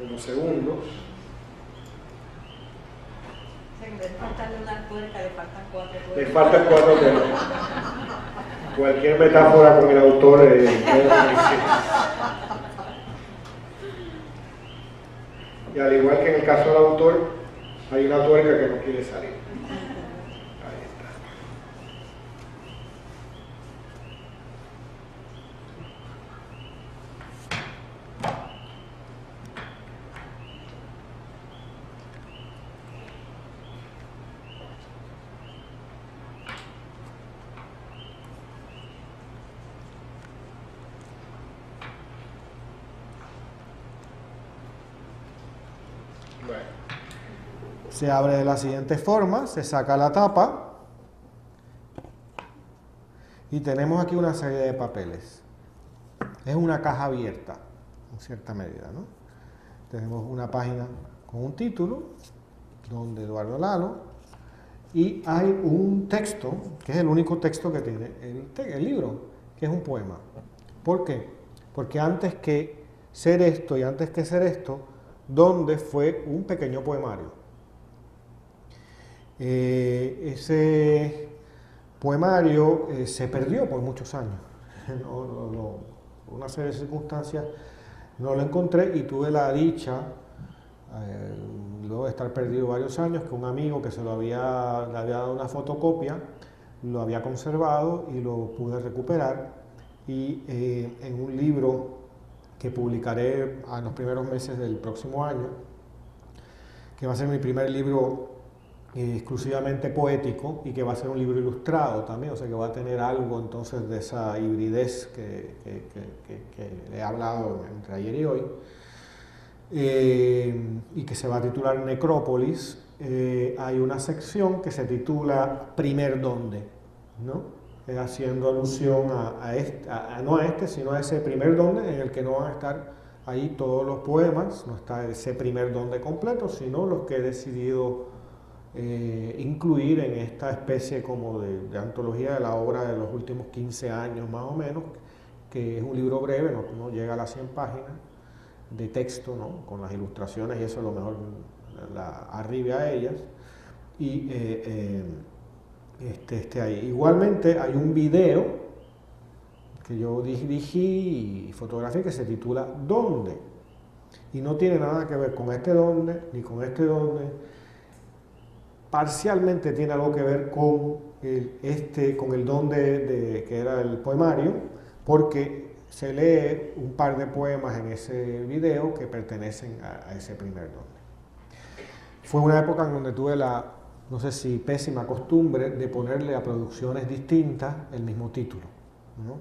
Unos segundos. En vez de faltarle una tuerca, le faltan 4 tuercas. Le faltan 4 tuercas. Cualquier metáfora con el autor y al igual que en el caso del autor, hay una tuerca que no quiere salir. Ahí está. Se abre de la siguiente forma, se saca la tapa y tenemos aquí una serie de papeles. Es una caja abierta, en cierta medida, ¿no? Tenemos una página con un título, Don Eduardo Lalo, y hay un texto, que es el único texto que tiene el libro, que es un poema. ¿Por qué? Porque antes que ser esto y antes que ser esto, Donde fue un pequeño poemario. Ese poemario se perdió por muchos años. Por una serie de circunstancias no lo encontré y tuve la dicha, luego de estar perdido varios años, que un amigo que le había dado una fotocopia, lo había conservado y lo pude recuperar, y en un libro que publicaré en los primeros meses del próximo año, que va a ser mi primer libro exclusivamente poético y que va a ser un libro ilustrado también, o sea que va a tener algo entonces de esa hibridez que he hablado entre ayer y hoy, y que se va a titular Necrópolis. Hay una sección que se titula Primer Dónde, ¿no? Haciendo alusión no a este, sino a ese primer dónde en el que no van a estar ahí todos los poemas, no está ese primer dónde completo, sino los que he decidido incluir en esta especie como de antología de la obra de los últimos 15 años más o menos, que es un libro breve, no llega a las 100 páginas de texto, ¿no? Con las ilustraciones y eso a lo mejor arribe a ellas, y ahí. Igualmente hay un video que yo dirigí y fotografié que se titula ¿Dónde? Y no tiene nada que ver con este dónde ni con este dónde. Parcialmente tiene algo que ver con el dónde que era el poemario, porque se lee un par de poemas en ese video que pertenecen a ese primer dónde. Fue una época en donde tuve no sé si pésima costumbre de ponerle a producciones distintas el mismo título, ¿no?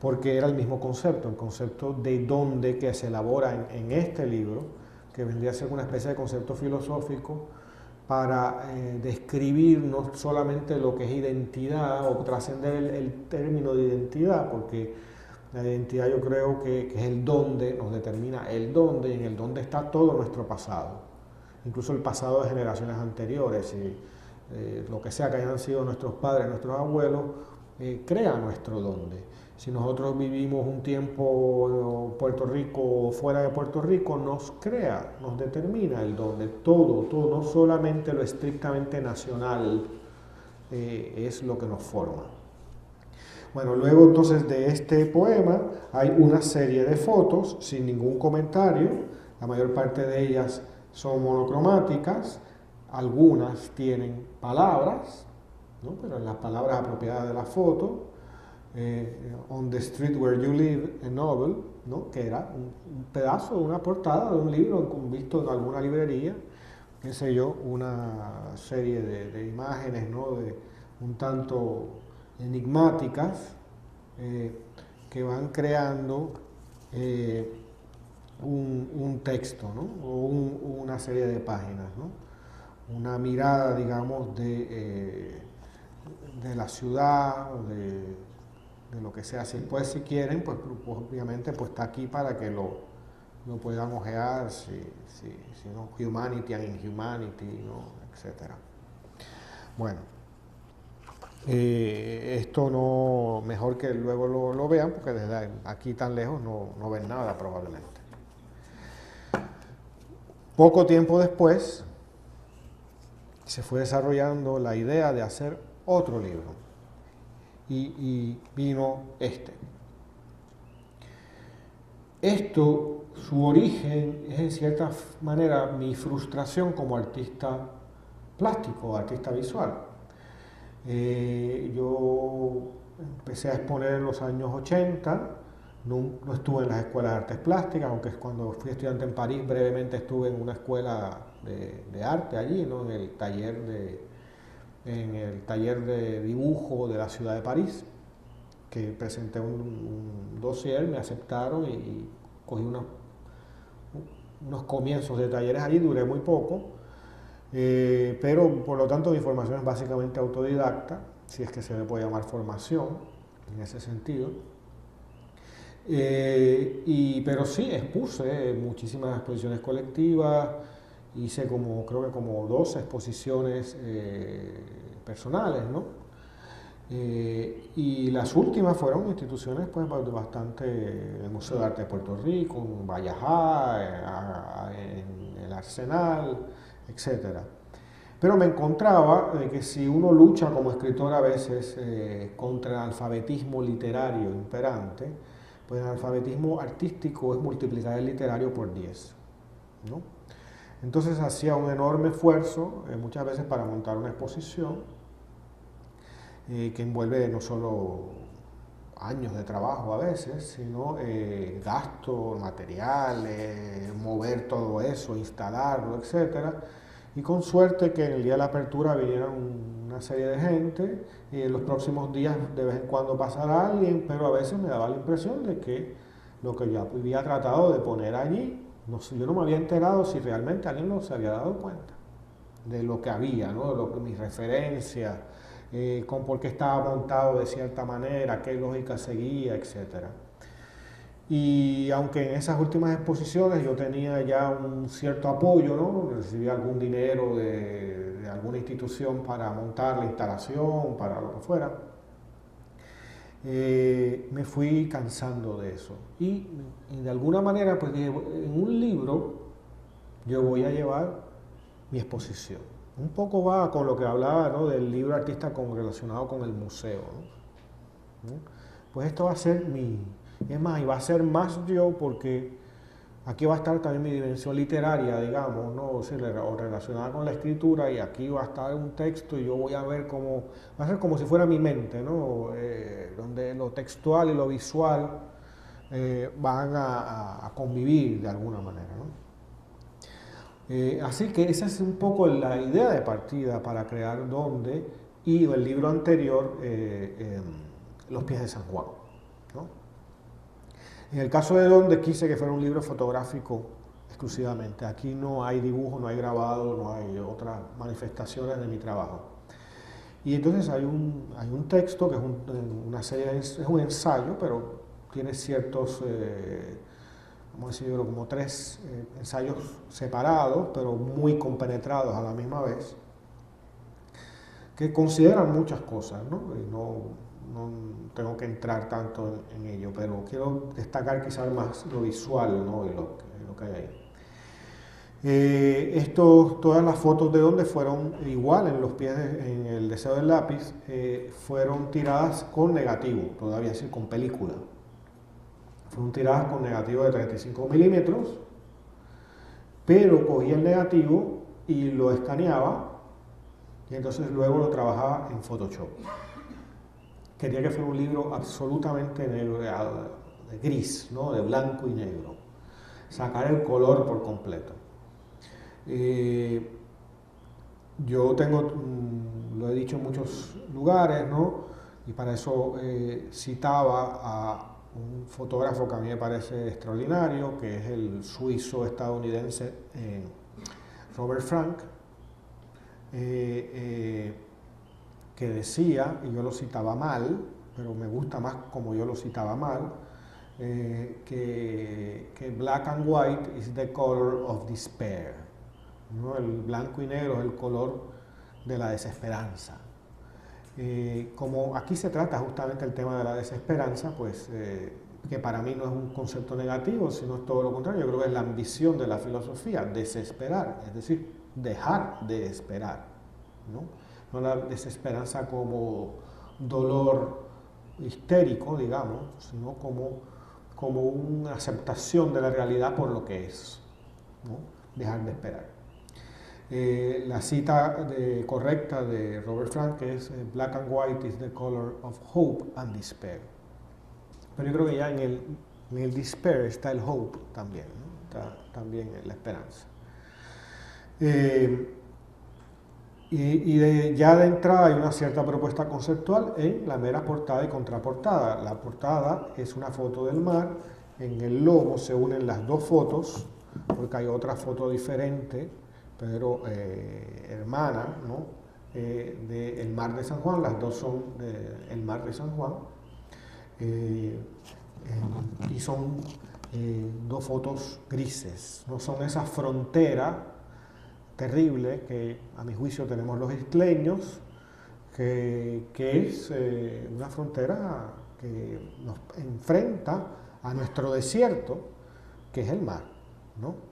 Porque era el mismo concepto, el concepto de dónde que se elabora en este libro, que vendría a ser una especie de concepto filosófico para describir no solamente lo que es identidad o trascender el término de identidad, porque la identidad yo creo que es el dónde, nos determina el dónde, y en el dónde está todo nuestro pasado, incluso el pasado de generaciones anteriores, y lo que sea que hayan sido nuestros padres, nuestros abuelos, crea nuestro dónde. Si nosotros vivimos un tiempo en Puerto Rico o fuera de Puerto Rico, nos crea, nos determina el dónde. Todo, no solamente lo estrictamente nacional es lo que nos forma. Bueno, luego entonces de este poema hay una serie de fotos sin ningún comentario, la mayor parte de ellas son monocromáticas, algunas tienen palabras, ¿no? Pero las palabras apropiadas de la foto, On the Street Where You Live, a Novel, ¿no? Que era un pedazo de una portada de un libro visto en alguna librería, qué sé yo, una serie de imágenes, ¿no? De un tanto enigmáticas que van creando un texto, ¿no? O una serie de páginas, ¿no? Una mirada, digamos, de la ciudad, de lo que sea. Si quieren, pues obviamente pues está aquí para que lo puedan ojear, si no, Humanity and Inhumanity, ¿no? Etcétera. Bueno, esto no, mejor que luego lo vean, porque desde aquí tan lejos no ven nada probablemente. Poco tiempo después se fue desarrollando la idea de hacer otro libro y vino este. Esto, su origen es en cierta manera mi frustración como artista plástico, artista visual. Yo empecé a exponer en los años 80, no estuve en las escuelas de artes plásticas, aunque cuando fui estudiante en París brevemente estuve en una escuela de arte allí, ¿no? En el taller de dibujo de la ciudad de París, que presenté un dossier, me aceptaron y cogí unos comienzos de talleres allí, duré muy poco, pero por lo tanto mi formación es básicamente autodidacta, si es que se me puede llamar formación en ese sentido. Pero sí, expuse muchísimas exposiciones colectivas, hice creo que como 12 exposiciones personales, ¿no? Y las últimas fueron instituciones pues bastante, el Museo de Arte de Puerto Rico, en Vallajá, en el Arsenal, etc. Pero me encontraba de que si uno lucha como escritor a veces contra el alfabetismo literario imperante, pues el alfabetismo artístico es multiplicar el literario por 10, ¿no? Entonces hacía un enorme esfuerzo, muchas veces para montar una exposición, que envuelve no solo años de trabajo a veces, sino gastos, materiales, mover todo eso, instalarlo, etc. Y con suerte que en el día de la apertura vinieran una serie de gente, y en los próximos días de vez en cuando pasara alguien, pero a veces me daba la impresión de que lo que yo había tratado de poner allí, yo no me había enterado si realmente alguien no se había dado cuenta de lo que había, ¿no? Mis referencias, con por qué estaba montado de cierta manera, qué lógica seguía, etc. Y aunque en esas últimas exposiciones yo tenía ya un cierto apoyo, ¿no? Recibía algún dinero de alguna institución para montar la instalación, para lo que fuera, me fui cansando de eso. Y de alguna manera, pues dije, en un libro yo voy a llevar mi exposición. Un poco va con lo que hablaba, ¿no? Del libro artista relacionado con el museo, ¿no? Pues esto va a ser es más, y va a ser más yo, porque aquí va a estar también mi dimensión literaria, digamos, ¿no? O sea, relacionada con la escritura, y aquí va a estar un texto y yo voy a ver cómo, va a ser como si fuera mi mente, ¿no? Donde lo textual y lo visual van a convivir de alguna manera, ¿no? Así que esa es un poco la idea de partida para crear Dónde, y el libro anterior, Los pies de San Juan, ¿no? En el caso de Dónde quise que fuera un libro fotográfico exclusivamente. Aquí no hay dibujo, no hay grabado, no hay otras manifestaciones de mi trabajo. Y entonces hay un texto que es una serie, es un ensayo, pero tiene ciertos, vamos a decirlo, como 3 ensayos separados, pero muy compenetrados a la misma vez, que consideran muchas cosas, ¿no? Y no tengo que entrar tanto en ello, pero quiero destacar quizás más lo visual, ¿no? Y lo que hay ahí. Todas las fotos de donde fueron igual en los pies, en el deseo del lápiz, fueron tiradas con negativo, todavía así, con película. Fueron tiradas con negativo de 35 milímetros, pero cogía el negativo y lo escaneaba y entonces luego lo trabajaba en Photoshop. Quería que fuera un libro absolutamente negro, de gris, ¿no? De blanco y negro. Sacar el color por completo. Yo tengo, lo he dicho en muchos lugares, ¿no? Y para eso citaba a un fotógrafo que a mí me parece extraordinario, que es el suizo-estadounidense Robert Frank, que decía, y yo lo citaba mal, pero me gusta más como yo lo citaba mal, que black and white is the color of despair, ¿no? El blanco y negro es el color de la desesperanza. Como aquí se trata justamente el tema de la desesperanza, pues que para mí no es un concepto negativo, sino es todo lo contrario. Yo creo que es la ambición de la filosofía, desesperar, es decir, dejar de esperar, ¿no? No la desesperanza como dolor histérico, digamos, sino como una aceptación de la realidad por lo que es, ¿no? Dejar de esperar. La cita correcta de Robert Frank es black and white is the color of hope and despair. Pero yo creo que ya en el despair está el hope también, ¿no? Está también la esperanza. Ya de entrada hay una cierta propuesta conceptual en la mera portada y contraportada. La portada es una foto del mar, en el lomo se unen las dos fotos, porque hay otra foto diferente, pero hermana, ¿no? Del mar de San Juan, las dos son del mar de San Juan, y son dos fotos grises, no son esa frontera terrible que a mi juicio tenemos los isleños, que es una frontera que nos enfrenta a nuestro desierto, que es el mar, ¿no?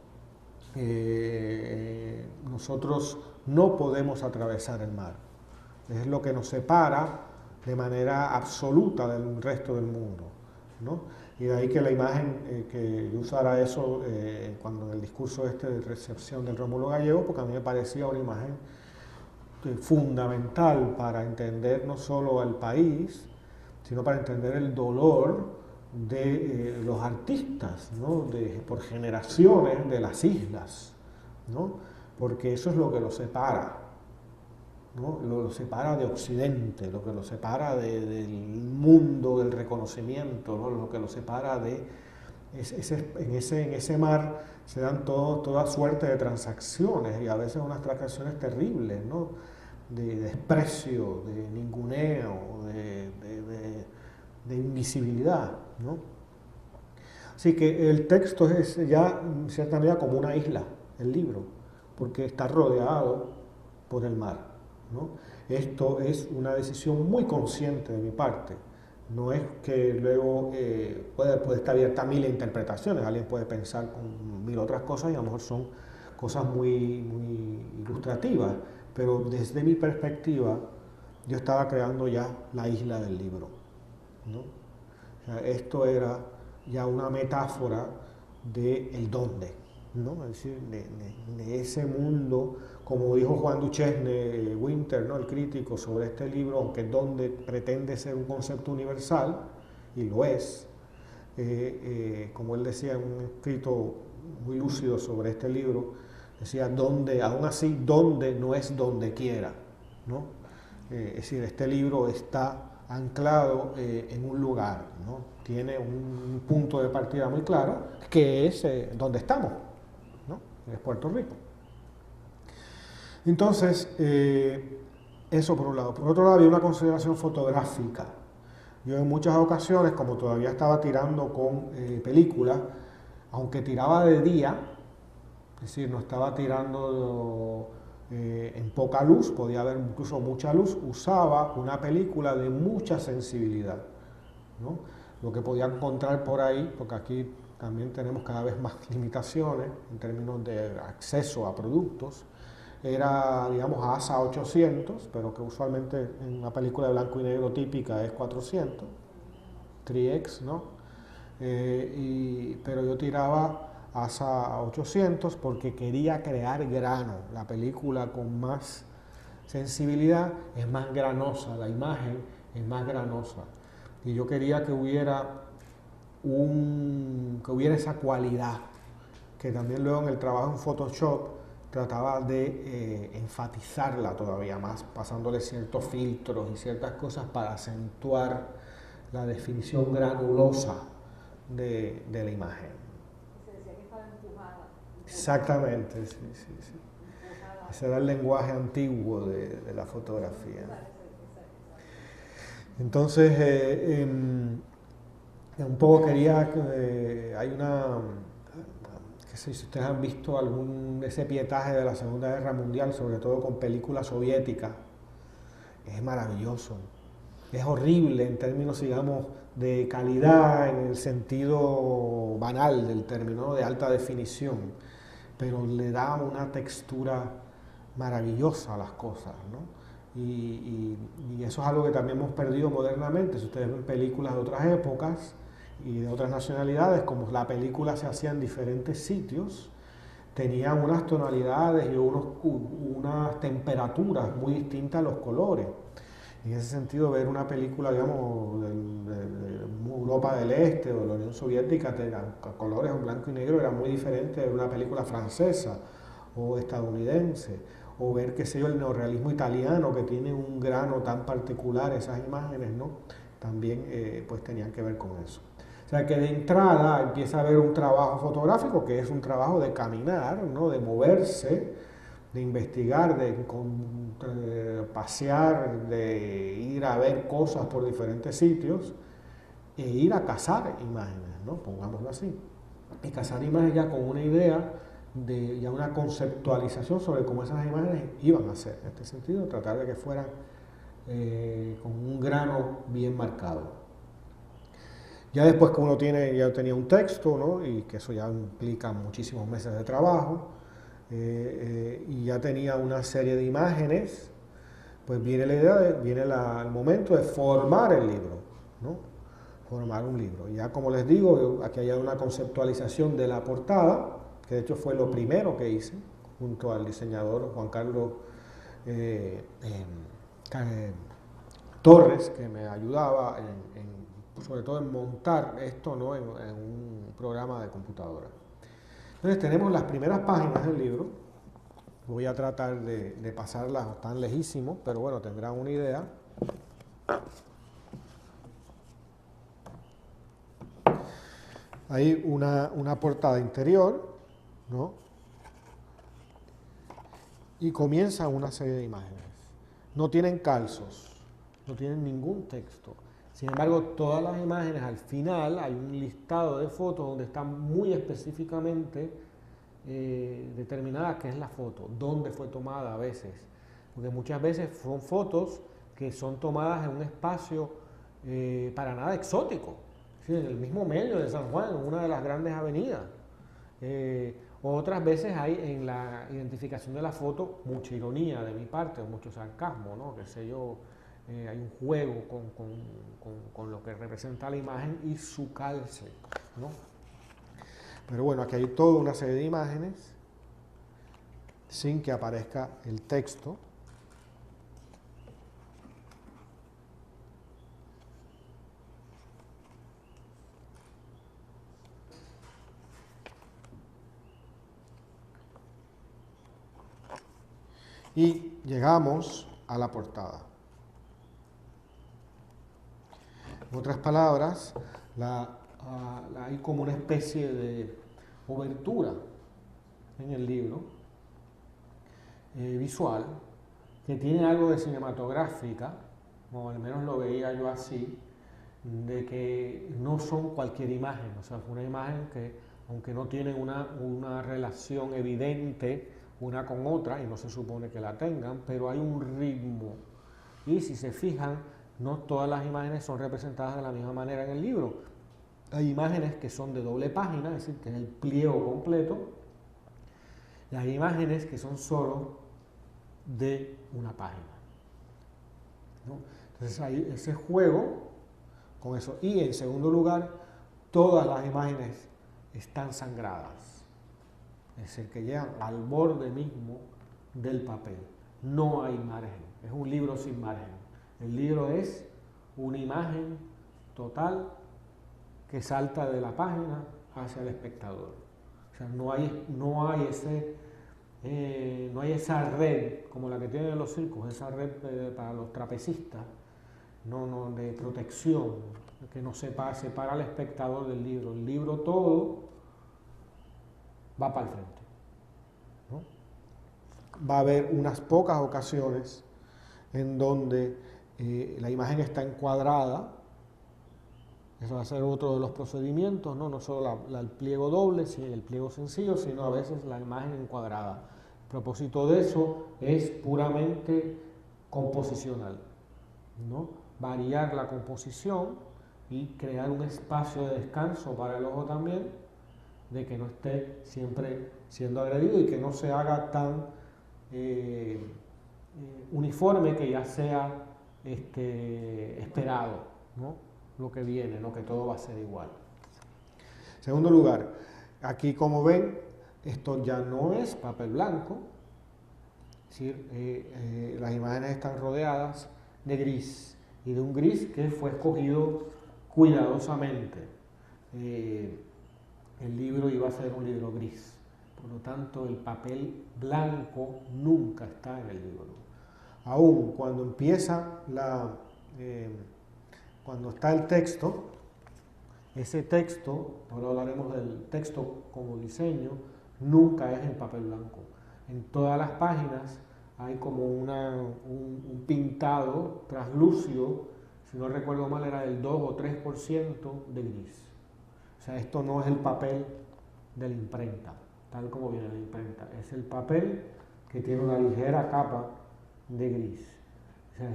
Nosotros no podemos atravesar el mar, es lo que nos separa de manera absoluta del resto del mundo, ¿no? Y de ahí que la imagen que yo usara eso cuando en el discurso de recepción del Rómulo Gallego, porque a mí me parecía una imagen fundamental para entender no solo al país, sino para entender el dolor de los artistas, ¿no? Por generaciones de las islas, ¿no? Porque eso es lo que los separa, ¿no? Lo separa de Occidente, lo que lo separa del mundo del reconocimiento, ¿no? Lo que lo separa de... en ese mar se dan toda suerte de transacciones y a veces unas transacciones terribles, ¿no? De desprecio, de ninguneo, de invisibilidad, ¿no? Así que el texto es ya en cierta medida como una isla, el libro, porque está rodeado por el mar, ¿no? Esto es una decisión muy consciente de mi parte, no es que luego puede estar abierta a mil interpretaciones, alguien puede pensar con mil otras cosas y a lo mejor son cosas muy ilustrativas, pero desde mi perspectiva yo estaba creando ya la isla del libro, ¿no? O sea, esto era ya una metáfora del dónde, ¿no? Es decir, de ese mundo, como dijo Juan Duchesne Winter, ¿no? El crítico sobre este libro, aunque donde pretende ser un concepto universal, y lo es, como él decía en un escrito muy lúcido sobre este libro, decía, donde, aún así, donde no es donde quiera, ¿no? Es decir, este libro está anclado en un lugar, ¿no? Tiene un punto de partida muy claro, que es donde estamos, ¿no? Es Puerto Rico. Entonces, eso por un lado. Por otro lado, había una consideración fotográfica. Yo en muchas ocasiones, como todavía estaba tirando con película, aunque tiraba de día, es decir, no estaba tirando en poca luz, podía haber incluso mucha luz, usaba una película de mucha sensibilidad, ¿no? Lo que podía encontrar por ahí, porque aquí también tenemos cada vez más limitaciones en términos de acceso a productos, era, digamos, ASA 800, pero que usualmente en una película de blanco y negro típica es 400, 3X, ¿no? Pero yo tiraba ASA 800 porque quería crear grano. La película con más sensibilidad es más granosa, la imagen es más granosa. Y yo quería que hubiera esa cualidad, que también luego en el trabajo en Photoshop trataba de enfatizarla todavía más, pasándole ciertos filtros y ciertas cosas para acentuar la definición granulosa de la imagen. Se decía que estaba empujada. Exactamente, sí. Ese era el lenguaje antiguo de la fotografía. Entonces, un poco quería, hay una, qué sé si ustedes han visto ese pietaje de la Segunda Guerra Mundial, sobre todo con películas soviéticas, es maravilloso. Es horrible en términos, digamos, de calidad, en el sentido banal del término, ¿no? De alta definición, pero le da una textura maravillosa a las cosas, ¿no? Y eso es algo que también hemos perdido modernamente. Si ustedes ven películas de otras épocas y de otras nacionalidades, como la película se hacía en diferentes sitios, tenían unas tonalidades y unas temperaturas muy distintas a los colores. En ese sentido, ver una película, digamos, de Europa del Este o de la Unión Soviética, colores en blanco y negro, era muy diferente de una película francesa o estadounidense, o ver, qué sé yo, el neorrealismo italiano, que tiene un grano tan particular, esas imágenes, ¿no? También pues tenían que ver con eso. O sea que de entrada empieza a haber un trabajo fotográfico que es un trabajo de caminar, ¿no? De moverse, de investigar, de pasear, de ir a ver cosas por diferentes sitios e ir a cazar imágenes, ¿no? Pongámoslo así. Y cazar imágenes ya con una idea de ya una conceptualización sobre cómo esas imágenes iban a ser. En este sentido, tratar de que fueran con un grano bien marcado. Ya después que uno ya tenía un texto, ¿no? Y que eso ya implica muchísimos meses de trabajo, y ya tenía una serie de imágenes, pues viene la idea, viene el momento de formar el libro, ¿no? Formar un libro. Ya como les digo, aquí hay una conceptualización de la portada, que de hecho fue lo primero que hice, junto al diseñador Juan Carlos Torres, que me ayudaba sobre todo en montar esto, ¿no? en un programa de computadora. Entonces tenemos las primeras páginas del libro. Voy a tratar de pasarlas tan lejísimos, pero bueno, tendrán una idea. Hay una portada interior, ¿no? Y comienza una serie de imágenes. No tienen calzos, no tienen ningún texto. Sin embargo, todas las imágenes, al final hay un listado de fotos donde están muy específicamente determinadas qué es la foto, dónde fue tomada a veces. Porque muchas veces son fotos que son tomadas en un espacio para nada exótico, ¿sí? En el mismo medio de San Juan, en una de las grandes avenidas. Otras veces hay en la identificación de la foto mucha ironía de mi parte, o mucho sarcasmo, ¿no? Qué sé yo. Hay un juego con lo que representa la imagen y su calce, ¿no? Pero bueno, aquí hay toda una serie de imágenes sin que aparezca el texto. Y llegamos a la portada. En otras palabras, hay como una especie de obertura en el libro visual que tiene algo de cinematográfica, o al menos lo veía yo así, de que no son cualquier imagen, o sea, es una imagen que, aunque no tiene una relación evidente una con otra y no se supone que la tengan, pero hay un ritmo. Y si se fijan, no todas las imágenes son representadas de la misma manera en el libro. Hay imágenes que son de doble página, es decir, que es el pliego completo, y hay imágenes que son solo de una página, ¿no? Entonces hay ese juego con eso. Y en segundo lugar, todas las imágenes están sangradas, es decir, que llegan al borde mismo del papel. No hay margen, es un libro sin margen. El libro es una imagen total que salta de la página hacia el espectador. O sea, no hay esa red como la que tienen los circos, esa red para los trapecistas, de protección, que no separa al espectador del libro. El libro todo va para el frente, ¿no? Va a haber unas pocas ocasiones en donde la imagen está encuadrada. Eso va a ser otro de los procedimientos, no solo el pliego doble, el pliego sencillo, sino a veces la imagen encuadrada. El propósito de eso es puramente composicional, ¿no? Variar la composición y crear un espacio de descanso para el ojo también, de que no esté siempre siendo agredido y que no se haga tan uniforme que ya sea esperado, ¿no? Lo que viene, no que todo va a ser igual. En segundo lugar, aquí como ven, esto ya no es papel blanco, es decir, las imágenes están rodeadas de gris, y de un gris que fue escogido cuidadosamente. El libro iba a ser un libro gris, por lo tanto el papel blanco nunca está en el libro. Aún cuando empieza cuando está el texto, ese texto, ahora hablaremos del texto como diseño, nunca es en papel blanco. En todas las páginas hay como un pintado translúcido, si no recuerdo mal era del 2 o 3% de gris. O sea, esto no es el papel de la imprenta, tal como viene la imprenta. Es el papel que tiene una ligera capa de gris. O sea,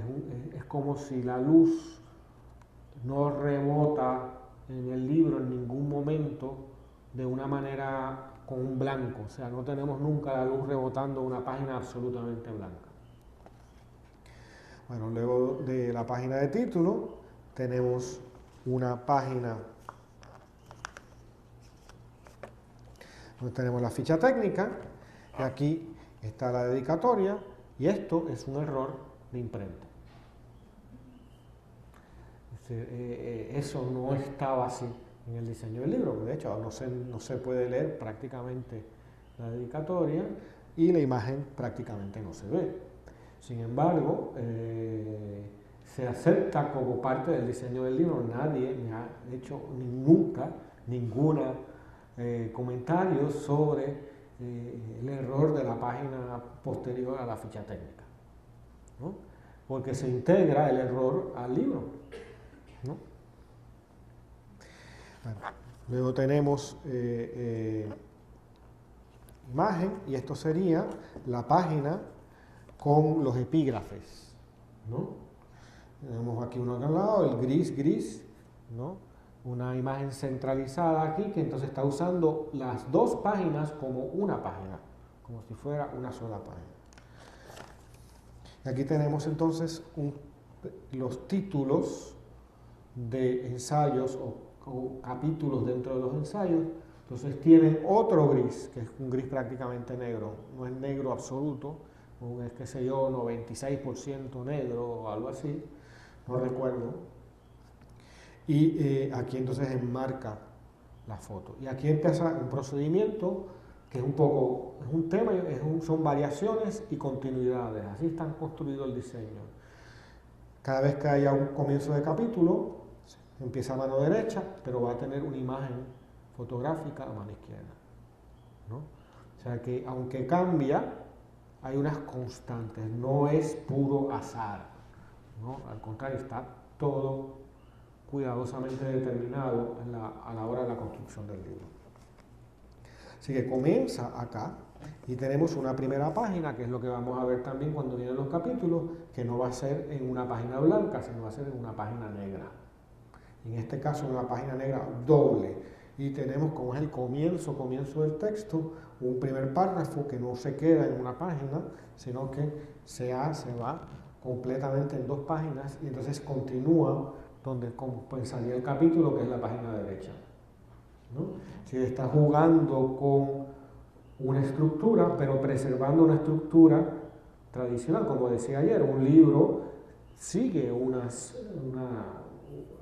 es como si la luz no rebota en el libro en ningún momento de una manera con un blanco. O sea, no tenemos nunca la luz rebotando una página absolutamente blanca. Bueno, luego de la página de título tenemos una página donde tenemos la ficha técnica, y aquí está la dedicatoria, y esto es un error de imprenta. Eso no estaba así en el diseño del libro, de hecho no se puede leer prácticamente la dedicatoria y la imagen prácticamente no se ve. Sin embargo, se acepta como parte del diseño del libro. Nadie me ha hecho ningún comentario sobre el error de la página posterior a la ficha técnica, ¿no? Porque se integra el error al libro, ¿no? Bueno, luego tenemos imagen, y esto sería la página con los epígrafes, ¿no? Tenemos aquí uno acá al lado, el gris, ¿no? Una imagen centralizada aquí que entonces está usando las dos páginas como una página, como si fuera una sola página. Y aquí tenemos entonces los títulos de ensayos o capítulos dentro de los ensayos. Entonces tienen otro gris, que es un gris prácticamente negro, no es negro absoluto, es qué sé yo, 96% negro o algo así, no recuerdo. Y aquí entonces enmarca la foto. Y aquí empieza un procedimiento que es un tema, son variaciones y continuidades. Así está construido el diseño. Cada vez que haya un comienzo de capítulo, empieza a mano derecha, pero va a tener una imagen fotográfica a mano izquierda, ¿no? O sea que aunque cambia, hay unas constantes, no es puro azar, ¿no? Al contrario, está todo cuidadosamente determinado a la hora de la construcción del libro. Así que comienza acá y tenemos una primera página, que es lo que vamos a ver también cuando vienen los capítulos, que no va a ser en una página blanca, sino va a ser en una página negra. En este caso, una página negra doble. Y tenemos, como es el comienzo del texto, un primer párrafo que no se queda en una página, sino que se va completamente en 2 páginas y entonces continúa donde comenzaría el capítulo, que es la página derecha, ¿no? Si está jugando con una estructura, pero preservando una estructura tradicional, como decía ayer, un libro sigue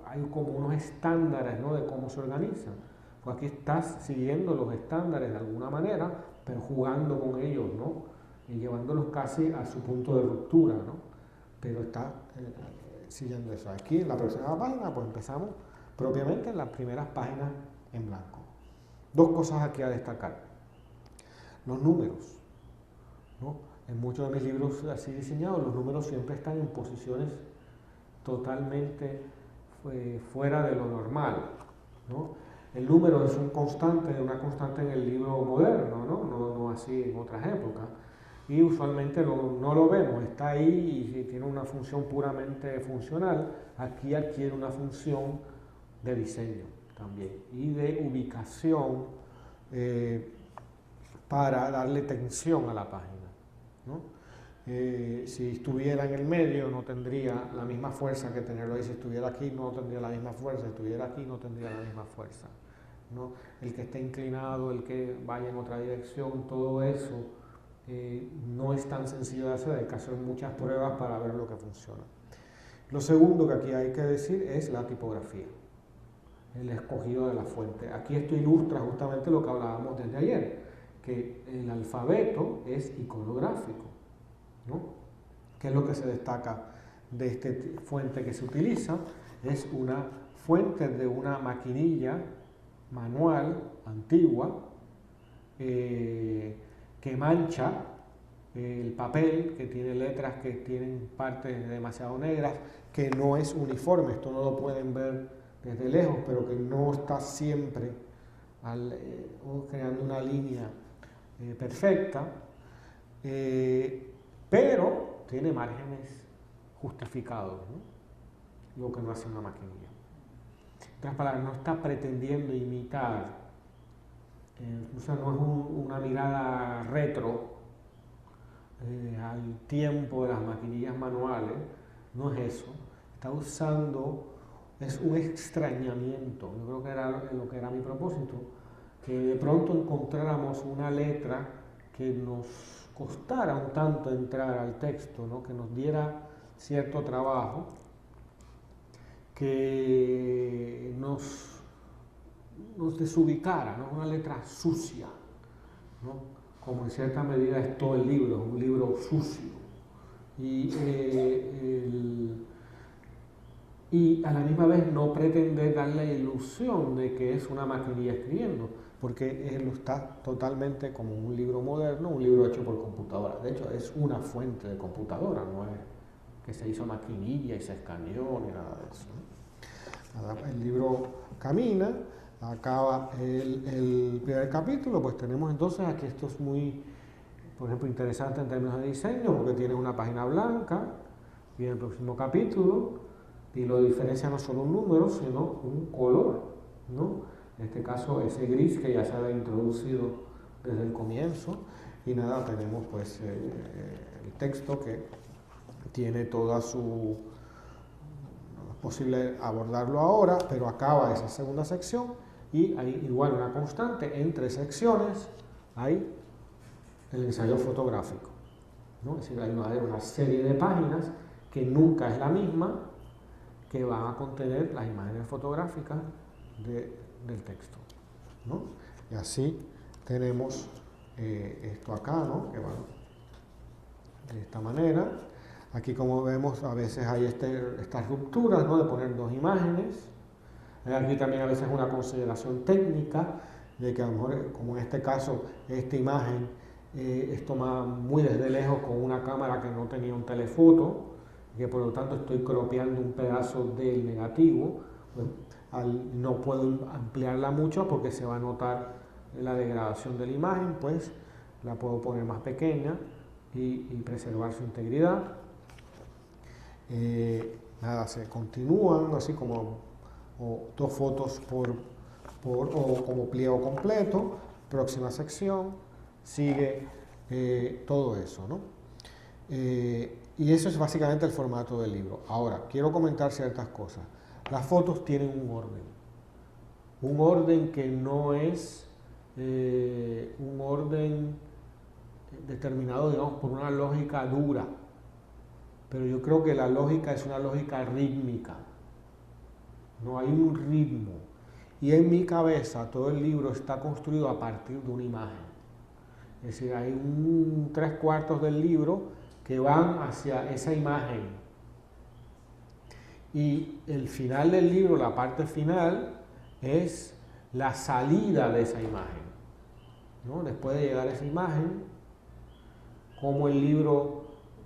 hay como unos estándares, ¿no?, de cómo se organiza. Pues aquí estás siguiendo los estándares de alguna manera, pero jugando con ellos, ¿no?, y llevándolos casi a su punto de ruptura, ¿no?, pero está siguiendo eso. Aquí en la próxima página, pues empezamos propiamente en las primeras páginas en blanco. 2 cosas aquí a destacar. Los números, ¿no? En muchos de mis libros así diseñados, los números siempre están en posiciones totalmente fuera de lo normal, ¿no? El número es una constante en el libro moderno, no así en otras épocas. Y usualmente no lo vemos, está ahí y tiene una función puramente funcional. Aquí adquiere una función de diseño también y de ubicación para darle tensión a la página, ¿no? Si estuviera en el medio no tendría la misma fuerza que tenerlo ahí. Si estuviera aquí no tendría la misma fuerza, si estuviera aquí no tendría la misma fuerza, ¿no? El que esté inclinado, el que vaya en otra dirección, todo eso no es tan sencillo de hacer, hay que hacer muchas pruebas para ver lo que funciona. Lo segundo que aquí hay que decir es la tipografía, el escogido de la fuente. Aquí esto ilustra justamente lo que hablábamos desde ayer, que el alfabeto es iconográfico, ¿no? ¿Qué es lo que se destaca de esta fuente que se utiliza? Es una fuente de una maquinilla manual antigua que mancha el papel, que tiene letras que tienen partes demasiado negras, que no es uniforme. Esto no lo pueden ver desde lejos, pero que no está siempre creando una línea perfecta, pero tiene márgenes justificados, ¿no? Lo que no hace una maquinilla. En otras palabras, no está pretendiendo imitar, o sea, no es una mirada retro al tiempo de las maquinillas manuales, no es eso. Está usando, es un extrañamiento. Yo creo que era lo que era mi propósito, que de pronto encontráramos una letra que nos costara un tanto entrar al texto, ¿no?, que nos diera cierto trabajo, que nos desubicara, ¿no?, una letra sucia, ¿no?, como en cierta medida es todo el libro, un libro sucio. Y a la misma vez no pretender dar la ilusión de que es una maquinilla escribiendo, porque él está totalmente como un libro moderno, un libro hecho por computadora. De hecho, es una fuente de computadora, no es que se hizo maquinilla y se escaneó ni nada de eso, ¿no? El libro camina, acaba el primer capítulo, pues tenemos entonces aquí, esto es muy, por ejemplo, interesante en términos de diseño, porque tiene una página blanca, y en el próximo capítulo, y lo diferencia no solo un número, sino un color, ¿no? En este caso ese gris que ya se había introducido desde el comienzo, y nada, tenemos pues el texto que tiene toda su... no es posible abordarlo ahora, pero acaba esa segunda sección, y hay igual una constante entre secciones, hay el ensayo fotográfico, ¿no? Es decir, hay una serie de páginas que nunca es la misma, que van a contener las imágenes fotográficas del texto, ¿no? Y así tenemos esto acá, ¿no?, que va de esta manera. Aquí, como vemos, a veces hay estas rupturas, ¿no?, de poner 2 imágenes. Aquí también a veces una consideración técnica de que a lo mejor, como en este caso, esta imagen es tomada muy desde lejos con una cámara que no tenía un telefoto, que por lo tanto estoy cropeando un pedazo del negativo, pues, no puedo ampliarla mucho porque se va a notar la degradación de la imagen, pues la puedo poner más pequeña y preservar su integridad. Nada, se continúan así como dos fotos o como pliego completo. Próxima sección, sigue todo eso, ¿no? Y eso es básicamente el formato del libro. Ahora, quiero comentar ciertas cosas. Las fotos tienen un orden que no es un orden determinado, digamos, por una lógica dura, pero yo creo que la lógica es una lógica rítmica, no hay un ritmo, y en mi cabeza todo el libro está construido a partir de una imagen, es decir, hay 3/4 del libro que van hacia esa imagen, y el final del libro, la parte final, es la salida de esa imagen, ¿no? Después de llegar a esa imagen, cómo el libro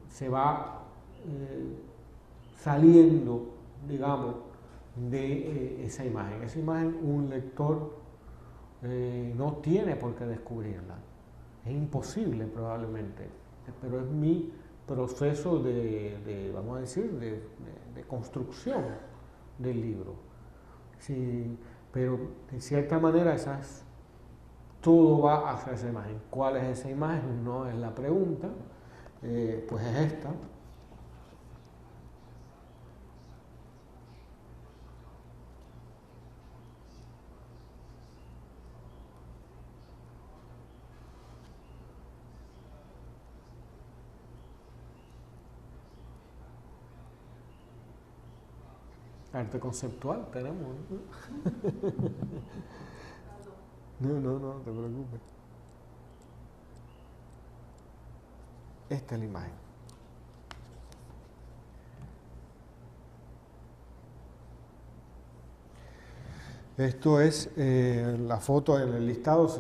se va saliendo, digamos, de esa imagen. Esa imagen un lector no tiene por qué descubrirla. Es imposible probablemente, pero es mi proceso vamos a decir, de construcción del libro. Sí, pero de cierta manera todo va hacia esa imagen. ¿Cuál es esa imagen? No es la pregunta, pues es esta. Arte conceptual tenemos, ¿no? No te preocupes. Esta es la imagen. Esto es la foto en el listado,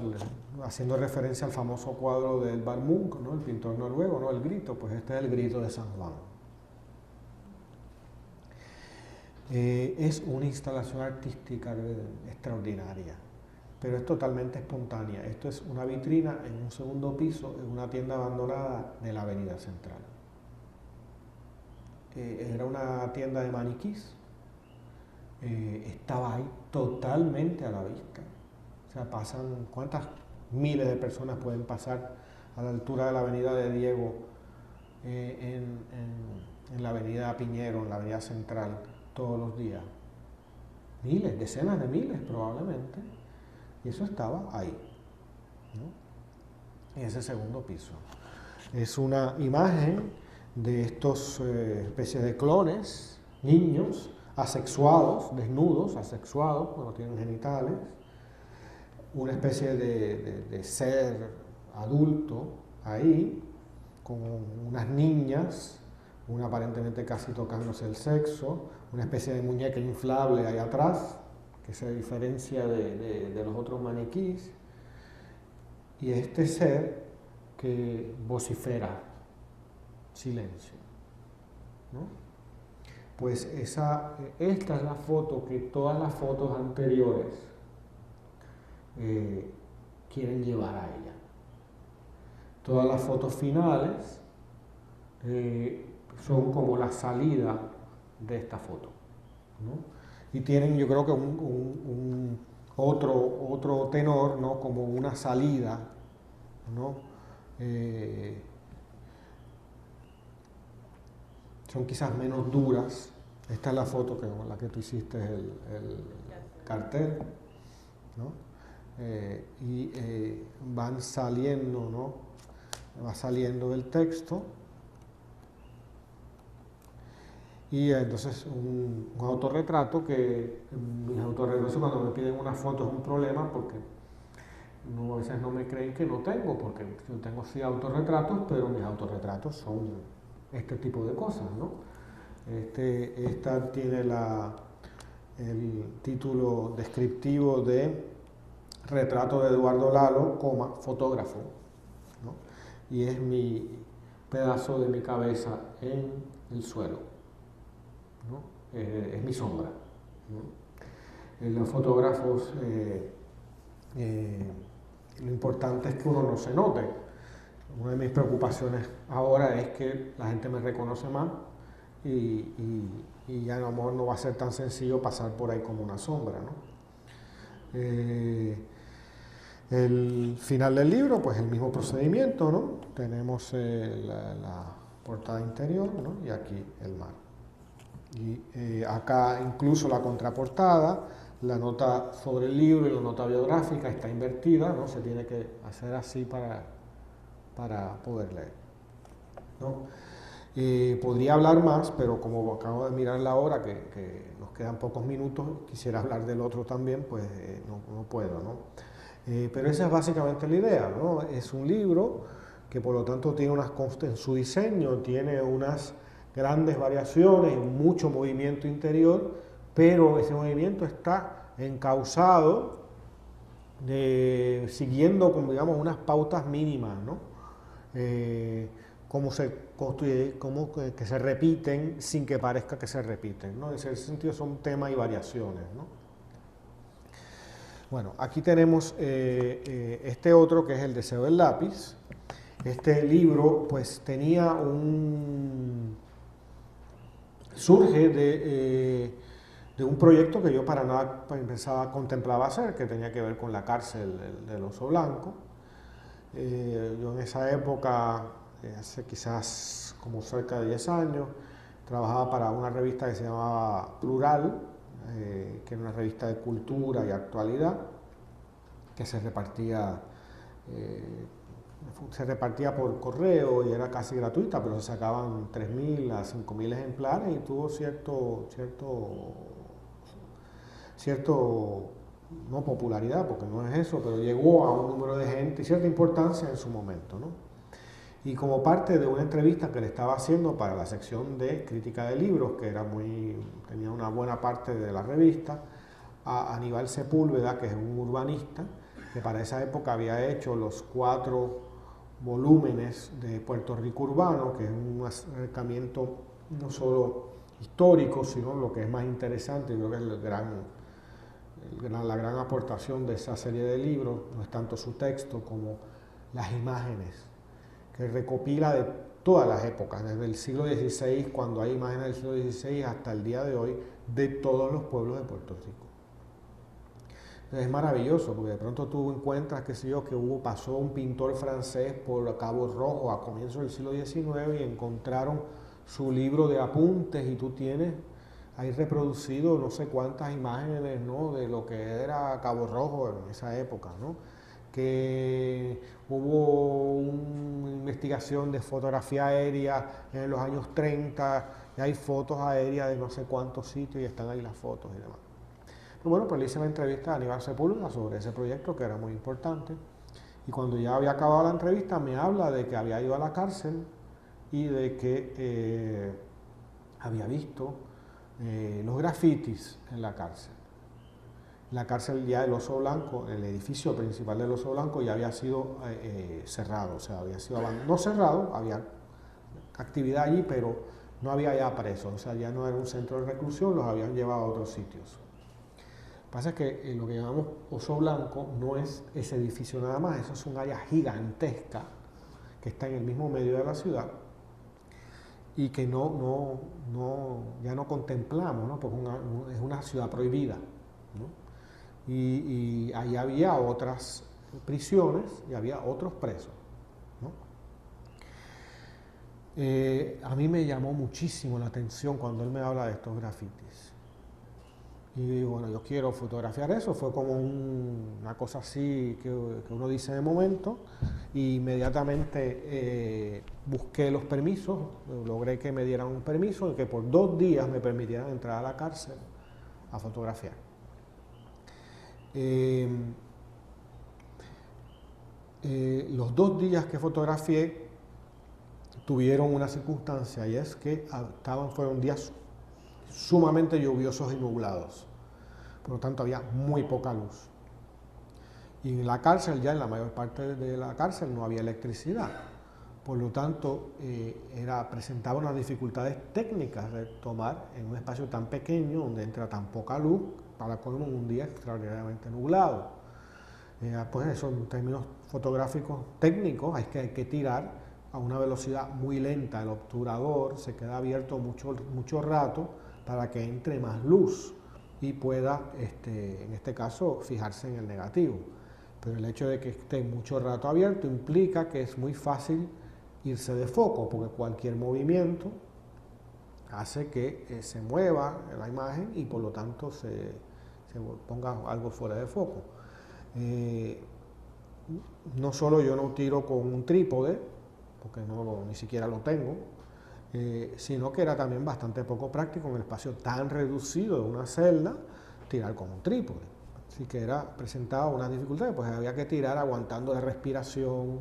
haciendo referencia al famoso cuadro de Edvard Munch, ¿no? El pintor noruego, ¿no? El Grito, pues este es el Grito de San Juan. Es una instalación artística extraordinaria, pero es totalmente espontánea. Esto es una vitrina en un segundo piso, en una tienda abandonada de la Avenida Central. Era una tienda de maniquís, estaba ahí totalmente a la vista. O sea, pasan, ¿cuántas miles de personas pueden pasar a la altura de la Avenida de Diego, en la Avenida Piñero, en la Avenida Central, todos los días? Miles, decenas de miles probablemente, y eso estaba ahí, ¿no? En ese segundo piso. Es una imagen de estos especies de clones, niños, asexuados, desnudos, asexuados, cuando tienen genitales, una especie de ser adulto ahí, con unas niñas, una aparentemente casi tocándose el sexo, una especie de muñeca inflable ahí atrás, que se diferencia de los otros maniquís, y este ser que vocifera silencio, ¿no? Pues esta es la foto que todas las fotos anteriores quieren llevar a ella. Todas las fotos finales son como la salida de esta foto, ¿no? Y tienen, yo creo que otro tenor, ¿no? Como una salida, ¿no? Son quizás menos duras. Esta es la foto con la que tú hiciste el cartel, ¿no? Y van saliendo, ¿no? Va saliendo del texto, y entonces un autorretrato, que mis autorretratos, cuando me piden una foto, es un problema, porque a veces no me creen que no tengo, porque yo tengo sí autorretratos, pero mis autorretratos son este tipo de cosas, ¿no? Esta tiene el título descriptivo de Retrato de Eduardo Lalo, fotógrafo, ¿no? Y es mi pedazo de mi cabeza en el suelo, ¿no? Es mi sombra, ¿no? Los fotógrafos lo importante es que uno no se note. Una de mis preocupaciones ahora es que la gente me reconoce más y ya a lo mejor no va a ser tan sencillo pasar por ahí como una sombra, ¿no? El final del libro, pues el mismo procedimiento, ¿no? Tenemos la portada interior, ¿no? Y aquí el mar. Y acá incluso la contraportada, la nota sobre el libro y la nota biográfica está invertida, ¿no? Se tiene que hacer así para poder leer, ¿no? Podría hablar más, pero como acabo de mirar la hora, que nos quedan pocos minutos, quisiera hablar del otro también, pues no puedo, ¿no? Pero esa es básicamente la idea, ¿no? Es un libro que por lo tanto tiene en su diseño tiene unas grandes variaciones, mucho movimiento interior, pero ese movimiento está encauzado siguiendo, como digamos, unas pautas mínimas, ¿no? Cómo se construye, cómo que se repiten sin que parezca que se repiten, ¿no? En ese sentido son temas y variaciones, ¿no? Bueno, aquí tenemos este otro que es El deseo del lápiz. Este libro pues tenía surge de un proyecto que yo para nada contemplaba hacer, que tenía que ver con la cárcel del Oso Blanco. Yo en esa época, hace quizás como cerca de 10 años, trabajaba para una revista que se llamaba Plural, que era una revista de cultura y actualidad, que se repartía por correo y era casi gratuita, pero se sacaban 3.000 a 5.000 ejemplares y tuvo cierto, no popularidad, porque no es eso, pero llegó a un número de gente y cierta importancia en su momento, ¿no? Y como parte de una entrevista que le estaba haciendo para la sección de crítica de libros, que tenía una buena parte de la revista, a Aníbal Sepúlveda, que es un urbanista, que para esa época había hecho los 4 volúmenes de Puerto Rico Urbano, que es un acercamiento no solo histórico, sino lo que es más interesante, creo que es la gran aportación de esa serie de libros, no es tanto su texto como las imágenes, que recopila de todas las épocas, desde el siglo XVI, cuando hay imágenes del siglo XVI, hasta el día de hoy, de todos los pueblos de Puerto Rico. Es maravilloso, porque de pronto tú encuentras, qué sé yo, que pasó un pintor francés por Cabo Rojo a comienzos del siglo XIX y encontraron su libro de apuntes y tú tienes ahí reproducido no sé cuántas imágenes, ¿no?, de lo que era Cabo Rojo en esa época, ¿no? Que hubo una investigación de fotografía aérea en los años 30 y hay fotos aéreas de no sé cuántos sitios y están ahí las fotos y demás. Pero bueno, pues le hice la entrevista a Aníbal Sepúlveda sobre ese proyecto que era muy importante y cuando ya había acabado la entrevista me habla de que había ido a la cárcel y de que había visto los grafitis en la cárcel. La cárcel ya del Oso Blanco, el edificio principal del Oso Blanco ya había sido cerrado, o sea, había sido no cerrado, había actividad allí, pero no había ya presos, o sea, ya no era un centro de reclusión, los habían llevado a otros sitios. Lo que pasa es que lo que llamamos Oso Blanco no es ese edificio nada más, eso es un área gigantesca que está en el mismo medio de la ciudad y que ya no contemplamos, ¿no? Porque es una ciudad prohibida, ¿no? Y ahí había otras prisiones y había otros presos, ¿no? A mí me llamó muchísimo la atención cuando él me habla de estos grafitis. Y bueno, yo quiero fotografiar eso, fue como una cosa así que uno dice de momento, y inmediatamente busqué los permisos, logré que me dieran un permiso y que por 2 días me permitieran entrar a la cárcel a fotografiar. Los 2 días que fotografié tuvieron una circunstancia y es que fueron días sumamente lluviosos y nublados, por lo tanto había muy poca luz y en la cárcel, ya en la mayor parte de la cárcel no había electricidad, por lo tanto presentaba unas dificultades técnicas de tomar en un espacio tan pequeño donde entra tan poca luz, para colmo en un día extraordinariamente nublado. Pues eso, en términos fotográficos técnicos, hay que tirar a una velocidad muy lenta. El obturador se queda abierto mucho rato para que entre más luz y pueda, en este caso, fijarse en el negativo. Pero el hecho de que esté mucho rato abierto implica que es muy fácil irse de foco, porque cualquier movimiento hace que se mueva la imagen y por lo tanto se ponga algo fuera de foco. No solo yo no tiro con un trípode, porque ni siquiera lo tengo, sino que era también bastante poco práctico en el espacio tan reducido de una celda tirar con un trípode. Así que presentaba unas dificultades, pues había que tirar aguantando la respiración,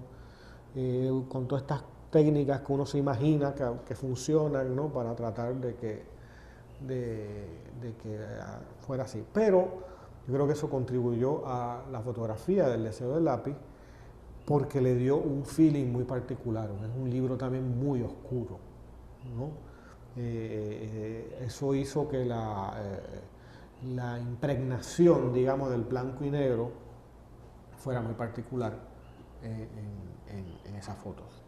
con todas estas técnicas que uno se imagina que funcionan, ¿no?, para tratar de que fuera así. Pero yo creo que eso contribuyó a la fotografía del Deseo del Lápiz, porque le dio un feeling muy particular. Es un libro también muy oscuro, ¿no? Eso hizo que la impregnación, digamos, del blanco y negro fuera muy particular en esas fotos.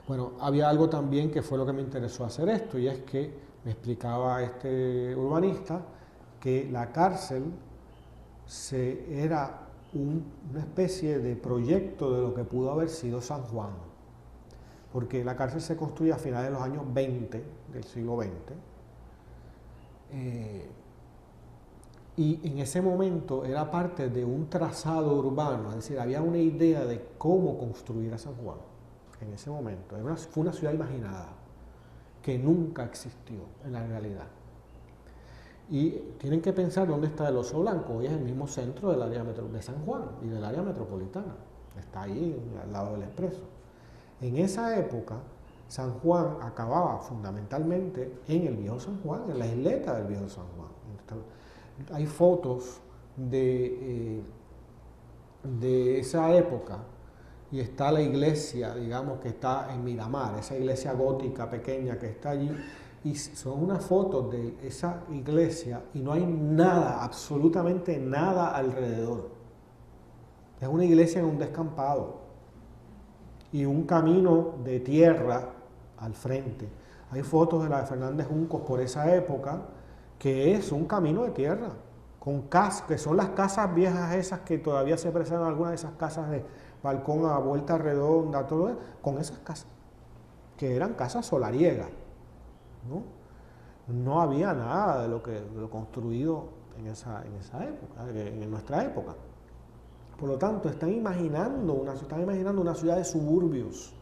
Bueno, había algo también que fue lo que me interesó hacer esto, y es que me explicaba este urbanista que la cárcel era una especie de proyecto de lo que pudo haber sido San Juan, porque la cárcel se construye a finales de los años 20 del siglo XX, y en ese momento era parte de un trazado urbano, es decir, había una idea de cómo construir a San Juan en ese momento. Fue una ciudad imaginada que nunca existió en la realidad. Y tienen que pensar dónde está el Oso Blanco. Hoy es el mismo centro del área de San Juan y del área metropolitana. Está ahí al lado del Expreso. En esa época, San Juan acababa fundamentalmente en el Viejo San Juan, en la isleta del Viejo San Juan. Hay fotos de esa época y está la iglesia, digamos, que está en Miramar, esa iglesia gótica pequeña que está allí. Y son unas fotos de esa iglesia y no hay nada, absolutamente nada alrededor. Es una iglesia en un descampado y un camino de tierra al frente. Hay fotos de la de Fernández Juncos por esa época, que es un camino de tierra, con casas, que son las casas viejas esas que todavía se preservan, algunas de esas casas de balcón a vuelta redonda, todo eso, con esas casas, que eran casas solariegas. No había nada de lo construido en esa época, en nuestra época. Por lo tanto, están imaginando una ciudad de suburbios.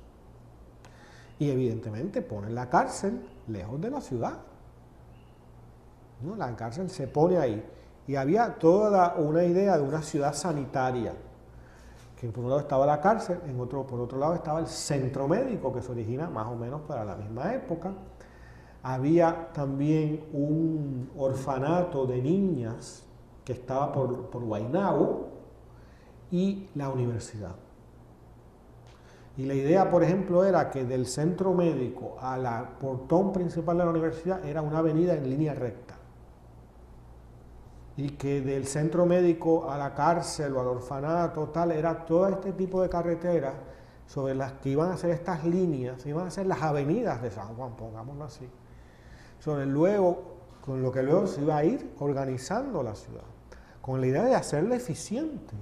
Y evidentemente ponen la cárcel lejos de la ciudad, ¿no? La cárcel se pone ahí. Y había toda una idea de una ciudad sanitaria, que por un lado estaba la cárcel, por otro lado estaba el centro médico, que se origina más o menos para la misma época. Había también un orfanato de niñas que estaba por Guaynabo y la universidad. Y la idea, por ejemplo, era que del centro médico al portón principal de la universidad era una avenida en línea recta. Y que del centro médico a la cárcel o al orfanato, era todo este tipo de carreteras sobre las que iban a ser estas líneas, iban a ser las avenidas de San Juan, pongámoslo así. Con lo que luego se iba a ir organizando la ciudad, con la idea de hacerla eficiente,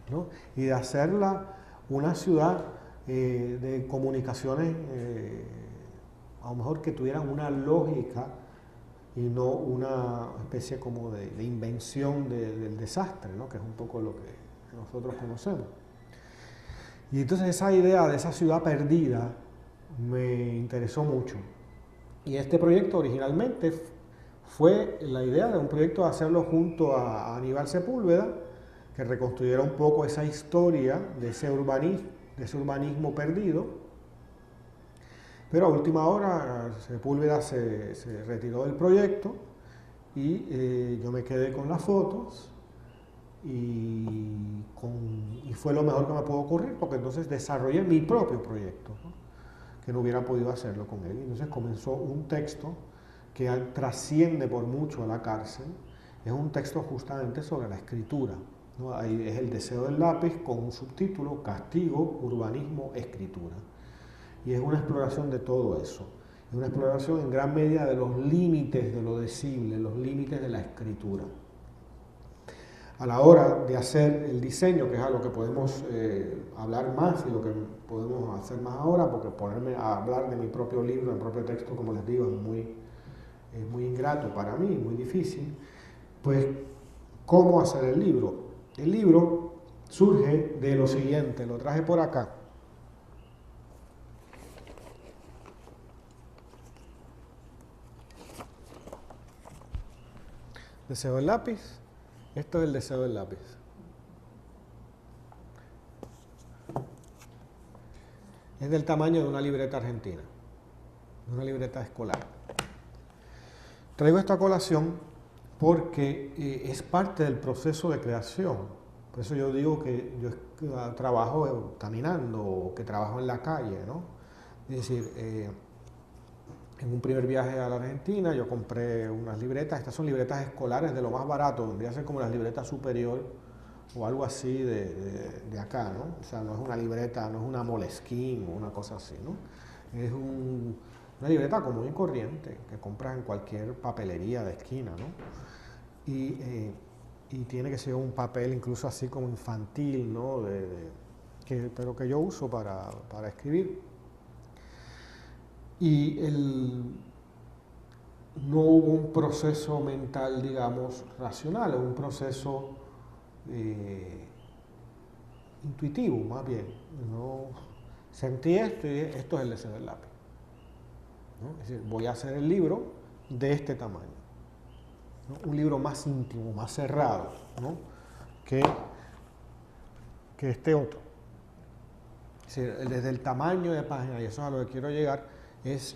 ¿no? Y de hacerla una ciudad de comunicaciones, a lo mejor que tuvieran una lógica y no una especie como de invención del desastre, ¿no? Que es un poco lo que nosotros conocemos. Y entonces esa idea de esa ciudad perdida me interesó mucho. Y este proyecto originalmente fue la idea de un proyecto de hacerlo junto a Aníbal Sepúlveda, que reconstruyera un poco esa historia de ese urbanismo perdido. Pero a última hora Sepúlveda se retiró del proyecto y yo me quedé con las fotos y fue lo mejor que me pudo ocurrir, porque entonces desarrollé mi propio proyecto, ¿no? Que no hubiera podido hacerlo con él. Entonces comenzó un texto que trasciende por mucho a la cárcel. es un texto justamente sobre la escritura, ¿no? Ahí es el deseo del lápiz con un subtítulo, Castigo, Urbanismo, Escritura. Y es una exploración de todo eso. Es una exploración en gran medida de los límites de lo decible, los límites de la escritura. A la hora de hacer el diseño, que es algo que podemos hablar más y lo que podemos hacer más ahora, porque ponerme a hablar de mi propio libro, mi propio texto, como les digo, es muy ingrato para mí, muy difícil. Pues, ¿cómo hacer el libro? El libro surge de lo siguiente, lo traje por acá. Deseo del lápiz. Esto es el deseo del lápiz. Es del tamaño de una libreta argentina, de una libreta escolar. Traigo esta colación porque es parte del proceso de creación. Por eso yo digo que yo trabajo caminando o que trabajo en la calle, ¿no? Es decir, en un primer viaje a la Argentina yo compré unas libretas, estas son libretas escolares de lo más barato, vendría a ser como las libretas Superior o algo así de acá, ¿no? O sea, no es una libreta, no es una Moleskine o una cosa así, ¿no? Es una libreta común y corriente que compras en cualquier papelería de esquina, ¿no? Y tiene que ser un papel incluso así como infantil, ¿no? Pero que yo uso para escribir. Y no hubo un proceso mental, digamos, racional, un proceso intuitivo, más bien. ¿No? Sentí esto y esto es el deseo del lápiz, ¿no? Es decir, voy a hacer el libro de este tamaño, ¿no? Un libro más íntimo, más cerrado, ¿no? que este otro. Es decir, desde el tamaño de página, y eso es a lo que quiero llegar, es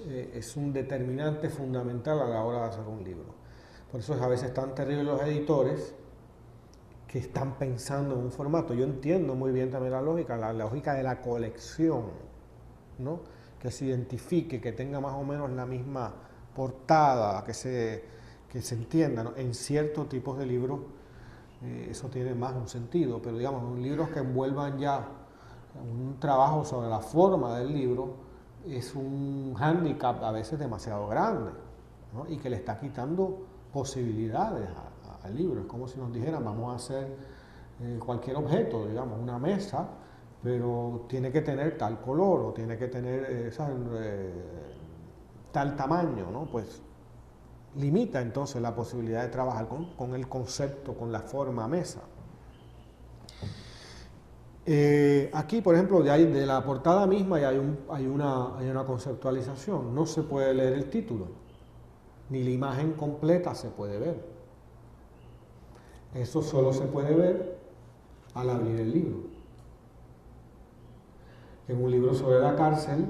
un determinante fundamental a la hora de hacer un libro. Por eso es a veces tan terrible los editores que están pensando en un formato. Yo entiendo muy bien también la lógica de la colección, ¿no? Que se identifique, que tenga más o menos la misma portada, que se entienda, ¿no? En ciertos tipos de libros eso tiene más un sentido, pero digamos, libros que envuelvan ya un trabajo sobre la forma del libro, es un hándicap a veces demasiado grande, ¿no? Y que le está quitando posibilidades al libro. Es como si nos dijeran, vamos a hacer cualquier objeto, digamos, una mesa, pero tiene que tener tal color o tiene que tener tal tamaño, ¿no? Pues limita entonces la posibilidad de trabajar con el concepto, con la forma mesa. Aquí, por ejemplo, de la portada misma hay una conceptualización. No se puede leer el título, ni la imagen completa se puede ver. Eso solo se puede ver al abrir el libro. En un libro sobre la cárcel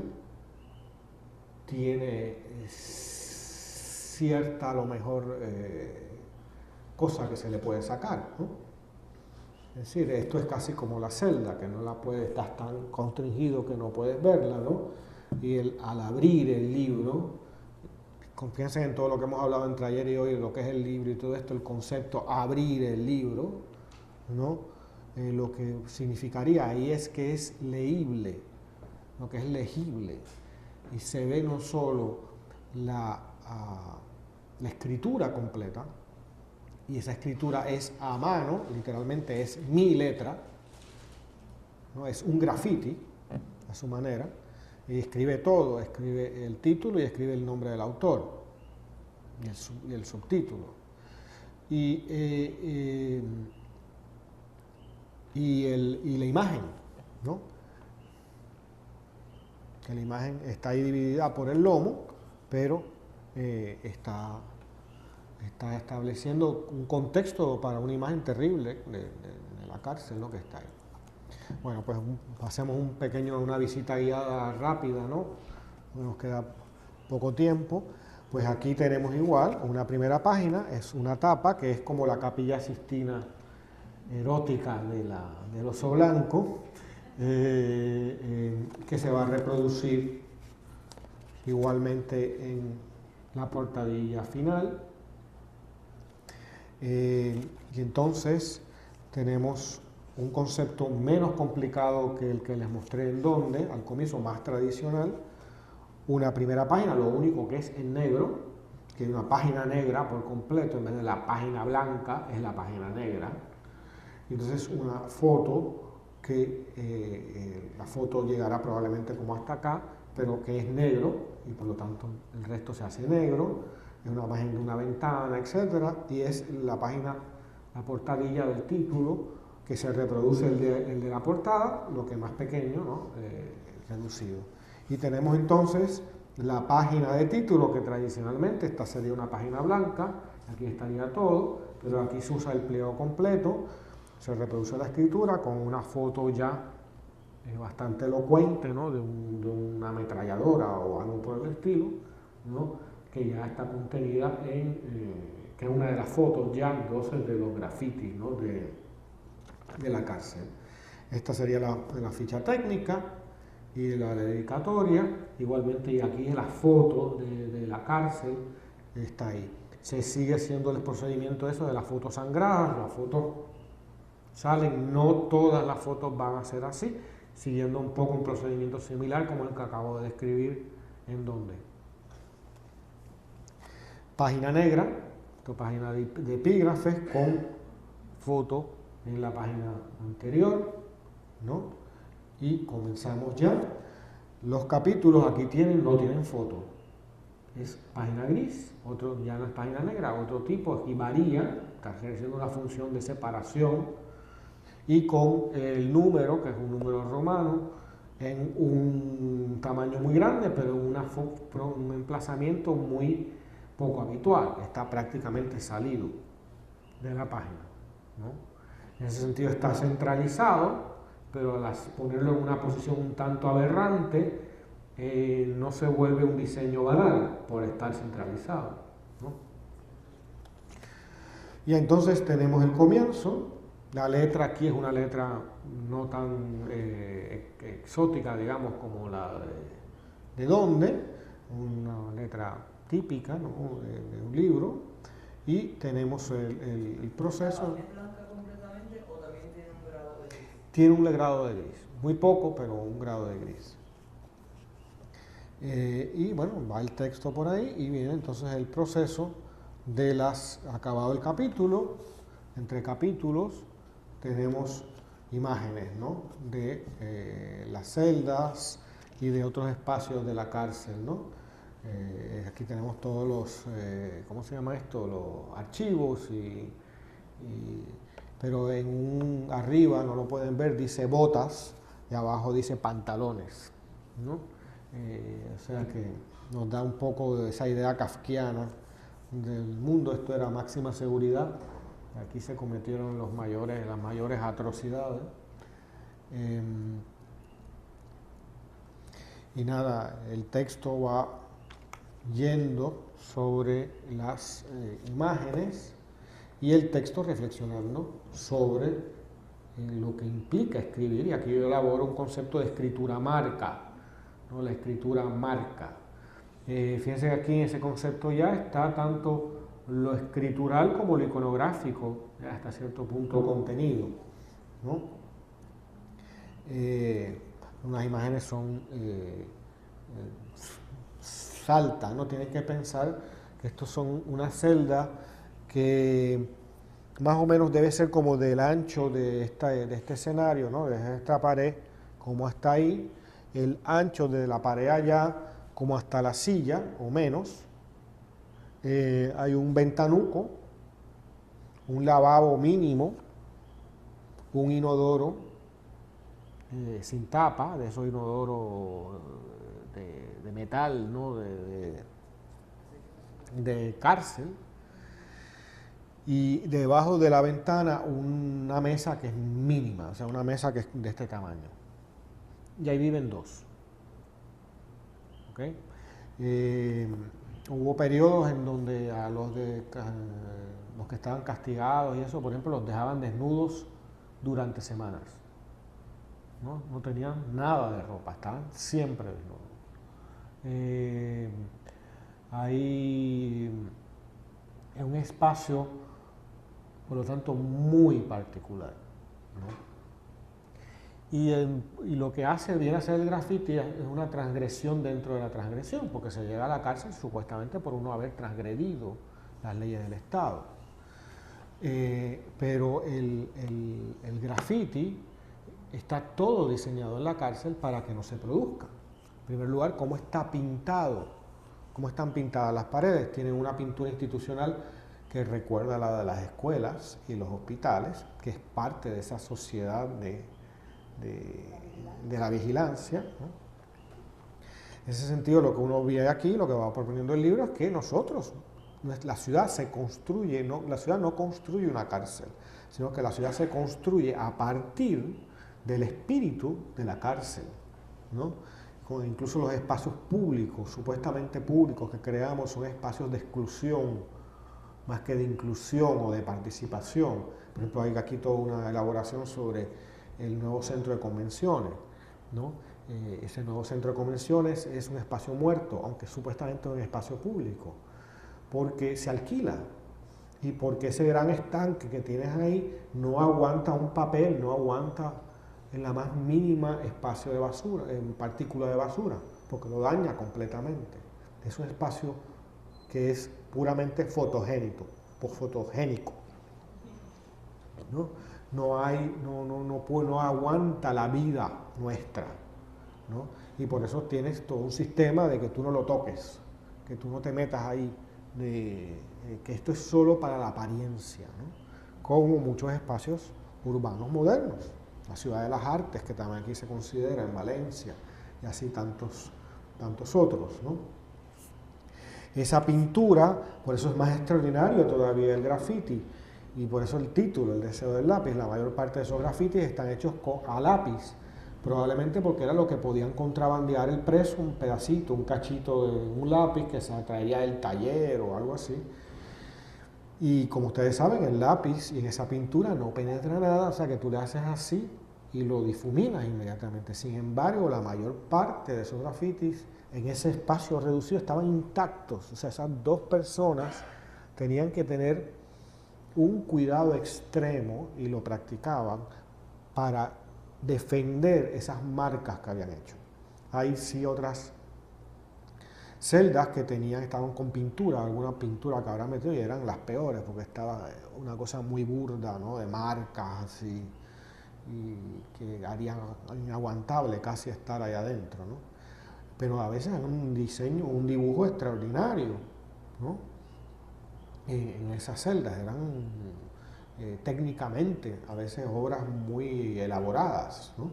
tiene cierta, a lo mejor, cosa que se le puede sacar, ¿no? Es decir, esto es casi como la celda, que no la puedes, estás tan constringido que no puedes verla, ¿no? Y al abrir el libro, piensen en todo lo que hemos hablado entre ayer y hoy, lo que es el libro y todo esto, el concepto abrir el libro, ¿no? Lo que significaría ahí es que es leíble, lo que es legible, y se ve no solo la escritura completa, y esa escritura es a mano, literalmente es mi letra, ¿no? Es un graffiti a su manera, y escribe todo, escribe el título y escribe el nombre del autor y el subtítulo. Y la imagen, ¿no? Que la imagen está ahí dividida por el lomo, pero está estableciendo un contexto para una imagen terrible de la cárcel, ¿no? Que está ahí. Bueno, pues pasemos una visita guiada rápida, ¿no? Nos queda poco tiempo. Pues aquí tenemos igual una primera página, es una tapa que es como la Capilla Sixtina erótica del Oso Blanco, que se va a reproducir igualmente en la portadilla final. Y entonces tenemos un concepto menos complicado que el que les mostré en donde, al comienzo, más tradicional. Una primera página, lo único que es en negro, que es una página negra por completo, en vez de la página blanca, es la página negra. Entonces una foto que la foto llegará probablemente como hasta acá, pero que es negro y por lo tanto el resto se hace negro, es una imagen de una ventana, etcétera, y es la página, la portadilla del título que se reproduce el de la portada, lo que es más pequeño, ¿no? Reducido. Y tenemos entonces la página de título, que tradicionalmente esta sería una página blanca, aquí estaría todo, pero aquí se usa el pliego completo, se reproduce la escritura con una foto ya bastante elocuente, ¿no? de una ametralladora o algo por el estilo, ¿no? Que ya está contenida en, que es una de las fotos ya entonces de los grafitis, ¿no? de la cárcel. Esta sería la ficha técnica y la dedicatoria, igualmente, y aquí la foto de la cárcel está ahí. Se sigue haciendo el procedimiento eso de las fotos sangradas, las fotos salen, no todas las fotos van a ser así, siguiendo un poco un procedimiento similar como el que acabo de describir en donde. Página negra, esta página de epígrafes con foto en la página anterior, ¿no? Y comenzamos ya. Los capítulos aquí no tienen foto. Es página gris, otro ya no es página negra, otro tipo, y varía, está ejerciendo una función de separación, y con el número, que es un número romano, en un tamaño muy grande, pero en un emplazamiento muy poco habitual, está prácticamente salido de la página, ¿no? En ese sentido está centralizado, pero al ponerlo en una posición un tanto aberrante, no se vuelve un diseño banal por estar centralizado, ¿no? Y entonces tenemos el comienzo. La letra aquí es una letra no tan exótica, digamos, como la de dónde, una letra típica, ¿no? de un libro, y tenemos el proceso. ¿Es blanca completamente o también tiene un grado de gris? Tiene un grado de gris, muy poco, pero un grado de gris. Y bueno, va el texto por ahí y viene entonces el proceso de acabado el capítulo, entre capítulos tenemos imágenes, ¿no? de las celdas y de otros espacios de la cárcel, ¿no? Aquí tenemos todos los, ¿cómo se llama esto? Los archivos, pero arriba, no lo pueden ver, dice botas y abajo dice pantalones, ¿no? O sea que nos da un poco de esa idea kafkiana del mundo. Esto era máxima seguridad. Aquí se cometieron las mayores atrocidades. Y nada, el texto va yendo sobre las imágenes y el texto reflexionando sobre lo que implica escribir. Y aquí yo elaboro un concepto de escritura marca, ¿no? La escritura marca. Fíjense que aquí en ese concepto ya está tanto lo escritural como lo iconográfico, hasta cierto punto contenido, ¿no? Unas imágenes son salta, ¿no? Tienes que pensar que estos son una celda que más o menos debe ser como del ancho de este escenario, ¿no? De esta pared, como hasta ahí, el ancho de la pared allá, como hasta la silla, o menos. Hay un ventanuco, un lavabo mínimo, un inodoro sin tapa, de esos inodoros de metal, ¿no? de cárcel, y debajo de la ventana una mesa que es mínima, o sea, una mesa que es de este tamaño. Y ahí viven dos. ¿Okay? Hubo periodos en donde a los que estaban castigados y eso, por ejemplo, los dejaban desnudos durante semanas. No tenían nada de ropa, estaban siempre desnudos. Hay un espacio por lo tanto muy particular, ¿no? Y lo que viene a hacer el graffiti es una transgresión dentro de la transgresión, porque se llega a la cárcel supuestamente por uno haber transgredido las leyes del Estado. Pero el graffiti está todo diseñado en la cárcel para que no se produzca. En primer lugar, cómo está pintado, cómo están pintadas las paredes. Tienen una pintura institucional que recuerda a la de las escuelas y los hospitales, que es parte de esa sociedad de la vigilancia, ¿no? En ese sentido, lo que uno ve aquí, lo que va proponiendo el libro, es que la ciudad se construye, la ciudad no construye una cárcel, sino que la ciudad se construye a partir del espíritu de la cárcel, ¿no? Incluso los espacios públicos, supuestamente públicos que creamos, son espacios de exclusión, más que de inclusión o de participación. Por ejemplo, hay aquí toda una elaboración sobre el nuevo centro de convenciones, ¿no? Ese nuevo centro de convenciones es un espacio muerto, aunque supuestamente es un espacio público, porque se alquila y porque ese gran estanque que tienes ahí no aguanta un papel, no aguanta en la más mínima espacio de basura, en partícula de basura, porque lo daña completamente. Es un espacio que es puramente fotogénico, ¿no? No aguanta la vida nuestra, ¿no? Y por eso tienes todo un sistema de que tú no lo toques, que tú no te metas ahí, que esto es solo para la apariencia, ¿no? Como muchos espacios urbanos modernos, la Ciudad de las Artes, que también aquí se considera, en Valencia, y así tantos otros, ¿no? Esa pintura, por eso es más extraordinario todavía el graffiti, y por eso el título, El deseo del lápiz. La mayor parte de esos grafitis están hechos a lápiz, probablemente porque era lo que podían contrabandear el preso, un pedacito, un cachito de un lápiz que se traería del taller o algo así. Y como ustedes saben, el lápiz y en esa pintura no penetra nada, o sea que tú le haces así y lo difuminas inmediatamente. Sin embargo, la mayor parte de esos grafitis en ese espacio reducido estaban intactos, o sea, esas dos personas tenían que tener un cuidado extremo, y lo practicaban, para defender esas marcas que habían hecho. Hay sí otras celdas que estaban con pintura, alguna pintura que habrán metido, y eran las peores, porque estaba una cosa muy burda, ¿no? De marcas así, y que harían inaguantable casi estar ahí adentro, ¿no? Pero a veces era un diseño, un dibujo extraordinario, ¿no? En esas celdas eran técnicamente a veces obras muy elaboradas, ¿no?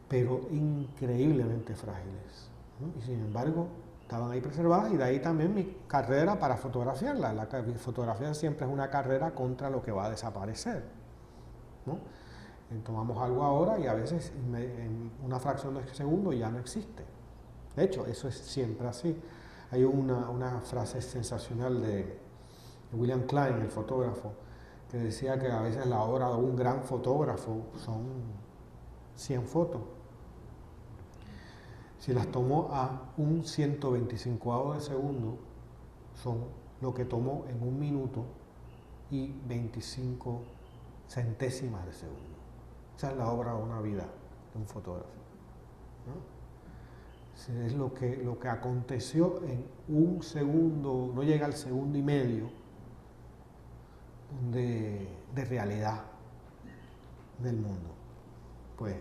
Pero increíblemente frágiles, ¿no? Y sin embargo estaban ahí preservadas, y de ahí también mi carrera para fotografiarlas. La fotografía siempre es una carrera contra lo que va a desaparecer, ¿no? Tomamos algo ahora y a veces en una fracción de segundo ya no existe. De hecho, eso es siempre así. Hay una frase sensacional de William Klein, el fotógrafo, que decía que a veces la obra de un gran fotógrafo son 100 fotos. Si las tomó a un 125avo de segundo, son lo que tomó en 1 minuto y 25 centésimas de segundo. Esa es la obra de una vida de un fotógrafo, ¿no? Es lo que aconteció en 1 segundo, no llega al 1,5 segundos de realidad del mundo. Pues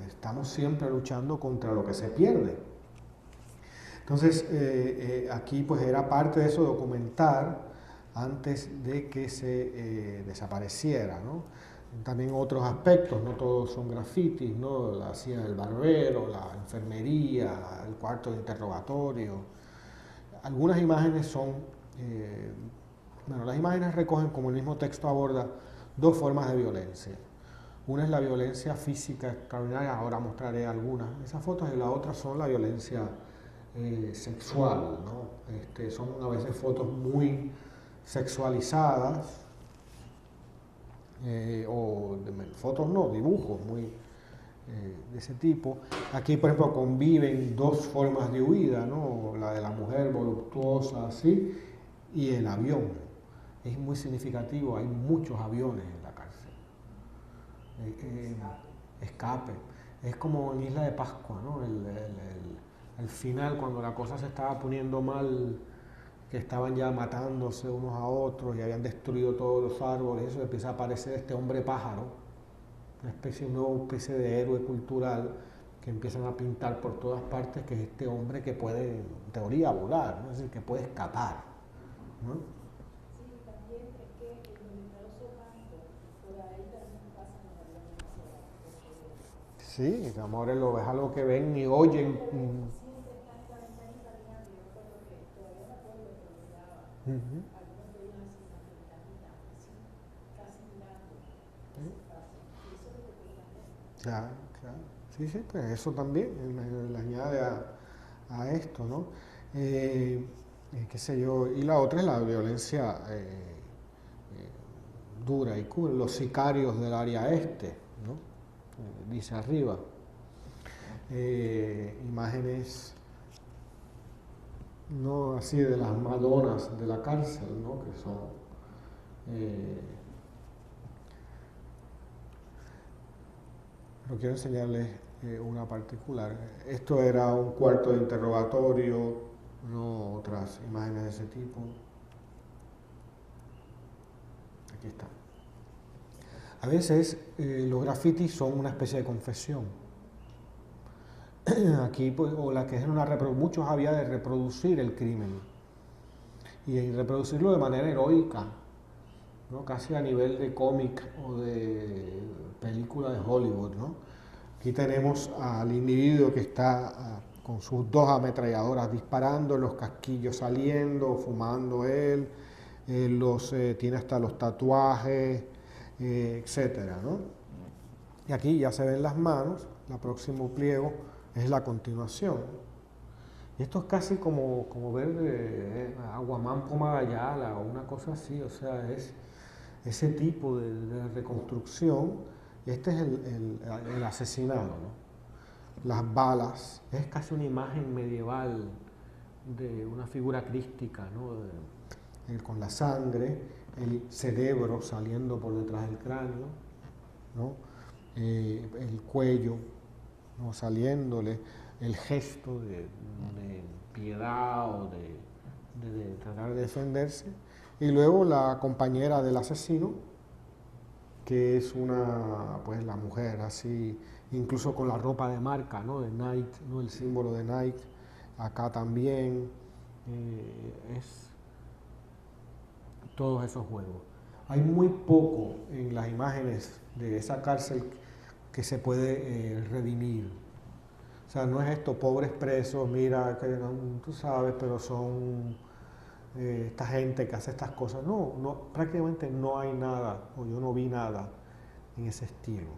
estamos siempre luchando contra lo que se pierde. Entonces, aquí pues era parte de eso, documentar antes de que se desapareciera, ¿no? También otros aspectos, no todos son grafitis, ¿no? La silla del barbero, la enfermería, el cuarto de interrogatorio. Algunas imágenes son, las imágenes recogen, como el mismo texto aborda, 2 formas de violencia. Una es la violencia física extraordinaria, ahora mostraré algunas de esas fotos, y la otra son la violencia sexual, ¿no? Son a veces fotos muy sexualizadas, fotos no, dibujos muy de ese tipo. Aquí, por ejemplo, conviven 2 formas de huida, ¿no? La de la mujer voluptuosa, así, y el avión. es muy significativo, hay muchos aviones en la cárcel. Escape. Es como en Isla de Pascua, ¿no? Al final, cuando la cosa se estaba poniendo mal, que estaban ya matándose unos a otros y habían destruido todos los árboles, eso empieza a aparecer este hombre pájaro, una nueva especie de héroe cultural que empiezan a pintar por todas partes, que es este hombre que puede, en teoría, volar, ¿no? Es decir, que puede escapar, ¿no? Sí, también es que el numeroso campo, por ahí también pasan los aviones. Sí, amores, es algo que ven y oyen. Siempre están en la ventanita mirando. Yo recuerdo que todavía me acuerdo que lo miraba. Algunos veían así en la ventanita, así, casi mirando ese espacio. Y eso es lo que pueden hacer. Claro, claro. Sí, sí, pues eso también le añade a esto, ¿no? Qué sé yo. Y la otra es la violencia dura y cruel, los sicarios del área este, ¿no? Dice arriba. Imágenes no así de las madonas de la cárcel, ¿no? Que son pero quiero enseñarles una particular. Esto era un cuarto de interrogatorio, no otras imágenes de ese tipo. Aquí está. A veces los grafitis son una especie de confesión. Aquí, pues, o la que es una reproducción, muchos había de reproducir el crimen y reproducirlo de manera heroica, ¿no? Casi a nivel de cómic o de película de Hollywood, ¿no? Aquí tenemos al individuo que está con sus 2 ametralladoras disparando, los casquillos saliendo, fumando él, tiene hasta los tatuajes, etcétera, ¿no? Y aquí ya se ven las manos, el próximo pliego es la continuación. Y esto es casi como ver Aguamán Pomagayala o una cosa así, o sea, es ese tipo de reconstrucción. Este es el asesinado, ¿no? Las balas, es casi una imagen medieval de una figura crística, ¿no? Con la sangre, el cerebro saliendo por detrás del cráneo, ¿no? El cuello, ¿no? Saliéndole, el gesto de piedad o de tratar de defenderse, y luego la compañera del asesino, que es pues la mujer así, incluso con la ropa de marca, ¿no? De Nike, ¿no? El símbolo de Nike, acá también, es todos esos juegos. Hay muy poco en las imágenes de esa cárcel que se puede redimir. O sea, no es esto, pobres presos, mira, que tú sabes, pero son esta gente que hace estas cosas. No, prácticamente no hay nada, o yo no vi nada en ese estilo.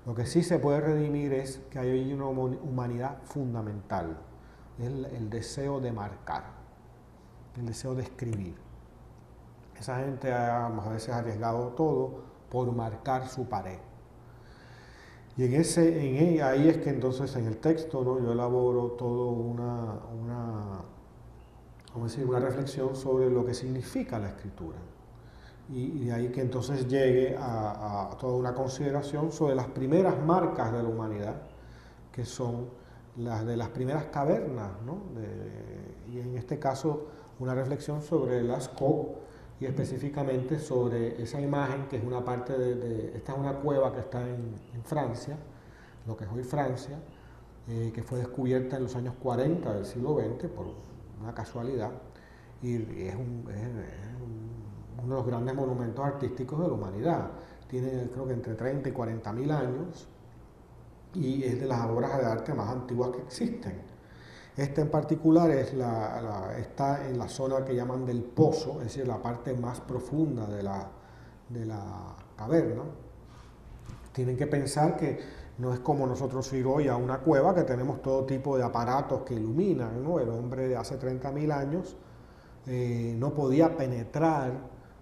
Lo que sí se puede redimir es que hay una humanidad fundamental, es el deseo de marcar, el deseo de escribir. Esa gente a veces ha arriesgado todo por marcar su pared. Y ahí es que entonces en el texto, ¿no? Yo elaboro todo una reflexión sobre lo que significa la escritura. Y de ahí que entonces llegue a toda una consideración sobre las primeras marcas de la humanidad, que son las de las primeras cavernas, ¿no? Y en este caso una reflexión sobre Lascaux y específicamente sobre esa imagen que es una parte esta es una cueva que está en Francia, lo que es hoy Francia, que fue descubierta en los años 40 del siglo XX por una casualidad, y es uno de los grandes monumentos artísticos de la humanidad. Tiene, creo que entre 30 y 40 mil años, y es de las obras de arte más antiguas que existen. Este en particular está en la zona que llaman del pozo, es decir, la parte más profunda de la caverna. Tienen que pensar que no es como nosotros ir hoy a una cueva que tenemos todo tipo de aparatos que iluminan, ¿no? El hombre de hace 30.000 años no podía penetrar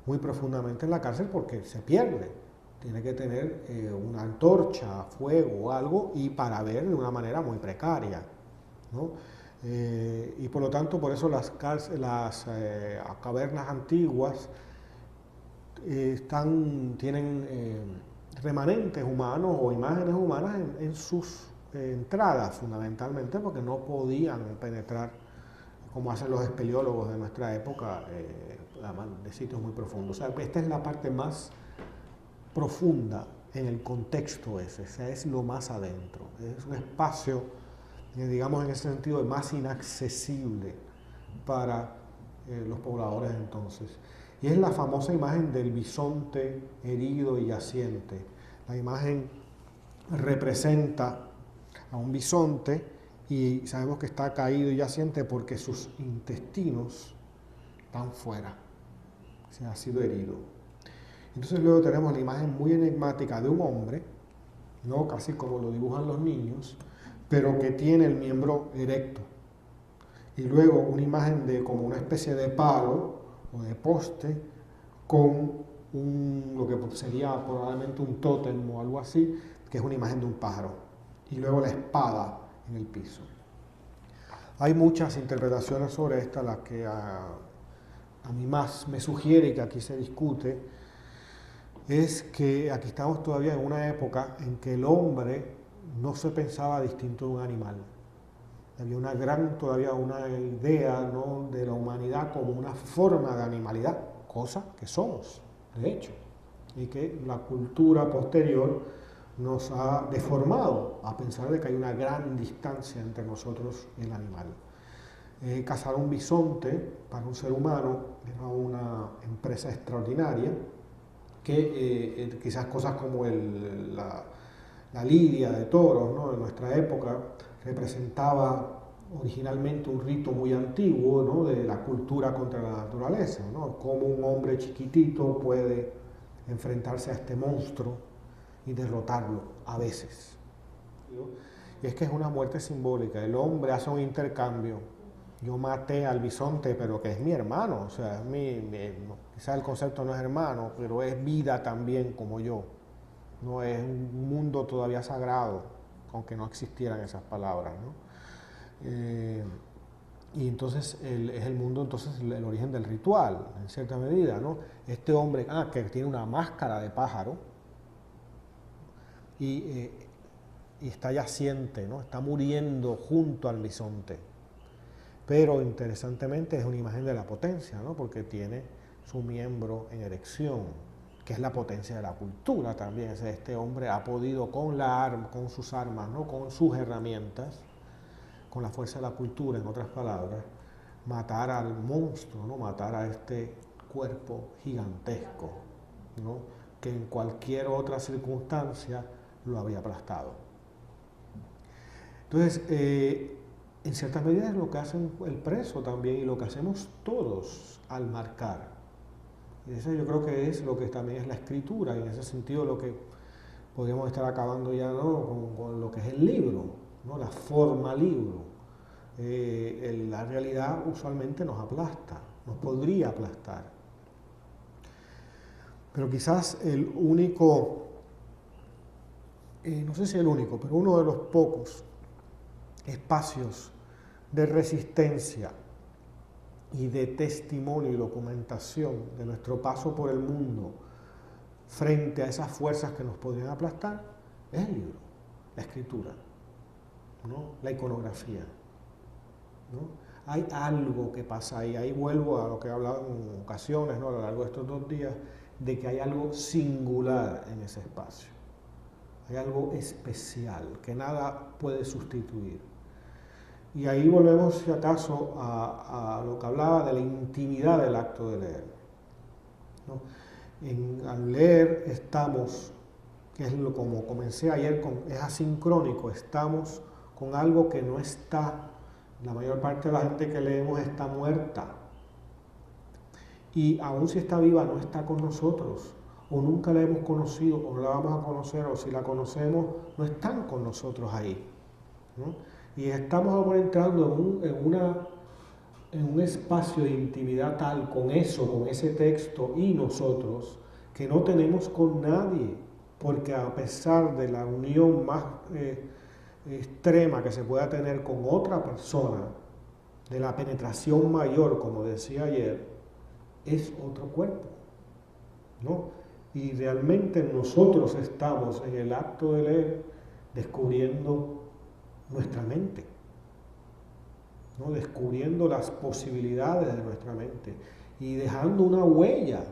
muy profundamente en la cárcel porque se pierde. Tiene que tener una antorcha, fuego o algo, y para ver de una manera muy precaria, ¿no? Y por lo tanto, por eso las cavernas antiguas tienen remanentes humanos o imágenes humanas en sus entradas, fundamentalmente porque no podían penetrar como hacen los espeleólogos de nuestra época, de sitios muy profundos. O sea, esta es la parte más profunda en el contexto ese, o sea, es lo más adentro, es un espacio, digamos en ese sentido, más inaccesible para los pobladores de entonces. Y es la famosa imagen del bisonte herido y yaciente. La imagen representa a un bisonte y sabemos que está caído y yaciente porque sus intestinos están fuera, se ha sido herido. Entonces luego tenemos la imagen muy enigmática de un hombre, ¿no? Casi como lo dibujan los niños, pero que tiene el miembro erecto. Y luego una imagen de como una especie de palo o de poste con lo que sería probablemente un tótem o algo así, que es una imagen de un pájaro. Y luego la espada en el piso. Hay muchas interpretaciones sobre esta, las que a mí más me sugiere y que aquí se discute, es que aquí estamos todavía en una época en que el hombre no se pensaba distinto de un animal. Había todavía una idea, ¿no?, de la humanidad como una forma de animalidad, cosa que somos, de hecho, y que la cultura posterior nos ha deformado a pensar de que hay una gran distancia entre nosotros y el animal. Cazar un bisonte para un ser humano era una empresa extraordinaria que quizás cosas como la lidia de toros, ¿no?, en nuestra época representaba originalmente un rito muy antiguo, ¿no?, de la cultura contra la naturaleza, ¿no?, cómo un hombre chiquitito puede enfrentarse a este monstruo y derrotarlo a veces, ¿no? Y es que es una muerte simbólica. El hombre hace un intercambio. Yo maté al bisonte, pero que es mi hermano, o sea, quizás el concepto no es hermano, pero es vida también como yo. No es un mundo todavía sagrado, aunque no existieran esas palabras, ¿no? Y entonces es el mundo, entonces el origen del ritual, en cierta medida, ¿no? Este hombre que tiene una máscara de pájaro y está yaciente, ¿no?, está muriendo junto al bisonte. Pero interesantemente es una imagen de la potencia, ¿no?, porque tiene su miembro en erección, que es la potencia de la cultura también. O sea, este hombre ha podido con sus armas, ¿no?, con sus herramientas, con la fuerza de la cultura, en otras palabras, matar al monstruo, ¿no?, matar a este cuerpo gigantesco, ¿no?, que en cualquier otra circunstancia lo habría aplastado. Entonces, en ciertas medidas es lo que hace el preso también y lo que hacemos todos al marcar. Y eso yo creo que es lo que también es la escritura, y en ese sentido lo que podríamos estar acabando ya, ¿no?, con lo que es el libro, ¿no?, la forma libro. La realidad usualmente nos aplasta, nos podría aplastar. Pero quizás el único, no sé si el único, pero uno de los pocos espacios de resistencia y de testimonio y documentación de nuestro paso por el mundo frente a esas fuerzas que nos podrían aplastar es el libro, la escritura, ¿no?, la iconografía, ¿no? Hay algo que pasa ahí. Ahí vuelvo a lo que he hablado en ocasiones, ¿no?, a lo largo de estos 2 días, de que hay algo singular en ese espacio. Hay algo especial que nada puede sustituir. Y ahí volvemos, si acaso, a lo que hablaba de la intimidad del acto de leer, ¿no? Al leer estamos, que es como comencé ayer, es asincrónico, estamos con algo que no está. La mayor parte de la gente que leemos está muerta. Y aun si está viva, no está con nosotros. O nunca la hemos conocido, o no la vamos a conocer, o si la conocemos, no están con nosotros ahí, ¿no? Y estamos ahora entrando en un espacio de intimidad tal con eso, con ese texto y nosotros, que no tenemos con nadie, porque a pesar de la unión más extrema que se pueda tener con otra persona, de la penetración mayor, como decía ayer, es otro cuerpo. ¿no? Y realmente nosotros estamos en el acto de leer descubriendo nuestra mente, ¿no? Descubriendo las posibilidades de nuestra mente y dejando una huella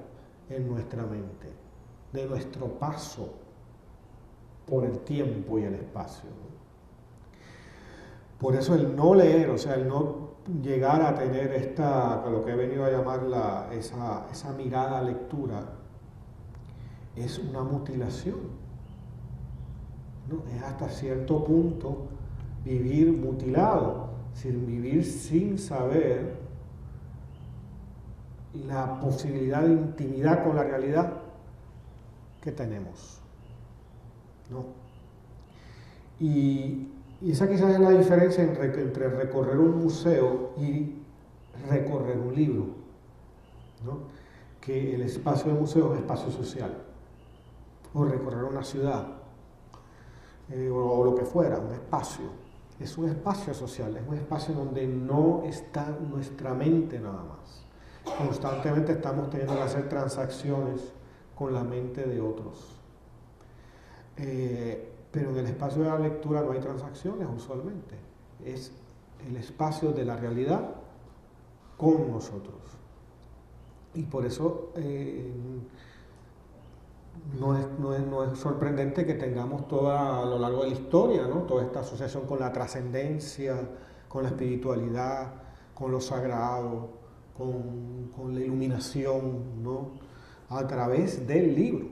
en nuestra mente de nuestro paso por el tiempo y el espacio, ¿no? Por eso el no leer, o sea, el no llegar a tener lo que he venido a llamar esa mirada a lectura, es una mutilación, ¿no? Es hasta cierto punto vivir mutilado, vivir sin saber la posibilidad de intimidad con la realidad que tenemos, ¿no? Y esa quizás es la diferencia entre recorrer un museo y recorrer un libro, ¿no? Que el espacio del museo es un espacio social, o recorrer una ciudad, o lo que fuera, un espacio. Es un espacio social, es un espacio donde no está nuestra mente nada más. Constantemente estamos teniendo que hacer transacciones con la mente de otros. Pero en el espacio de la lectura no hay transacciones usualmente. Es el espacio de la realidad con nosotros. Y por eso no es sorprendente que tengamos a lo largo de la historia, ¿no? Toda esta asociación con la trascendencia, con la espiritualidad, con lo sagrado, con la iluminación, ¿no? A través del libro,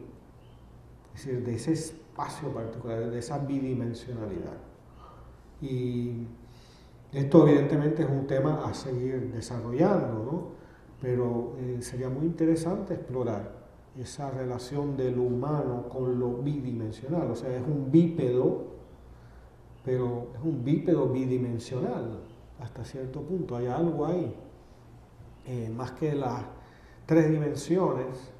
es decir, de ese espacio particular, de esa bidimensionalidad. Y esto evidentemente es un tema a seguir desarrollando, ¿no? Pero sería muy interesante explorar esa relación del humano con lo bidimensional, o sea, es un bípedo, pero es un bípedo bidimensional hasta cierto punto, hay algo ahí, más que las 3 dimensiones,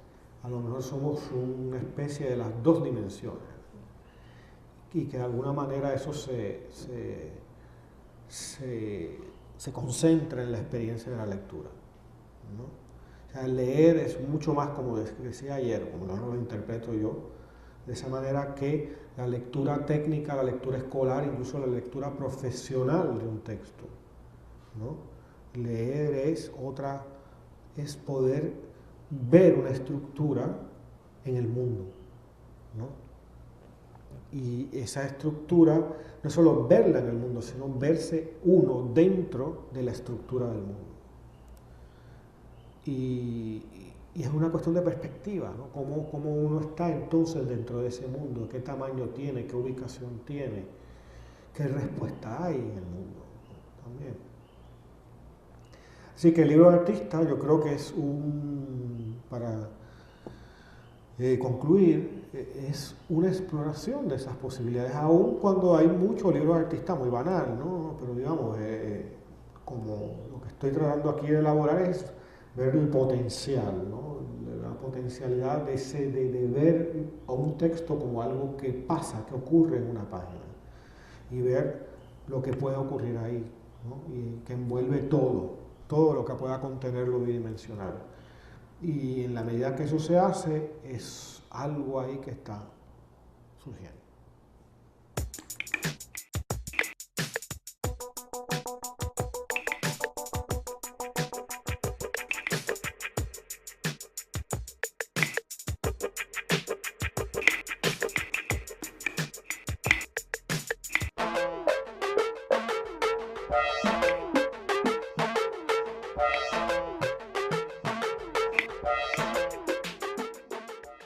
a lo mejor somos una especie de las 2 dimensiones, y que de alguna manera eso se concentra en la experiencia de la lectura, ¿no? O sea, leer es mucho más, como decía ayer, como lo interpreto yo, de esa manera que la lectura técnica, la lectura escolar, incluso la lectura profesional de un texto, ¿no? Leer es poder ver una estructura en el mundo, ¿no? Y esa estructura no es solo verla en el mundo, sino verse uno dentro de la estructura del mundo. Y es una cuestión de perspectiva, ¿no? Cómo uno está entonces dentro de ese mundo, qué tamaño tiene, qué ubicación tiene, qué respuesta hay en el mundo, ¿no? También. Así que el libro de artista yo creo que es para concluir, es una exploración de esas posibilidades, aun cuando hay muchos libros de artista muy banal, ¿no? Pero digamos, como lo que estoy tratando aquí de elaborar es ver el potencial, ¿no? La potencialidad de ver a un texto como algo que pasa, que ocurre en una página, y ver lo que puede ocurrir ahí, ¿no? Y que envuelve todo lo que pueda contener lo bidimensional. Y en la medida que eso se hace, es algo ahí que está surgiendo.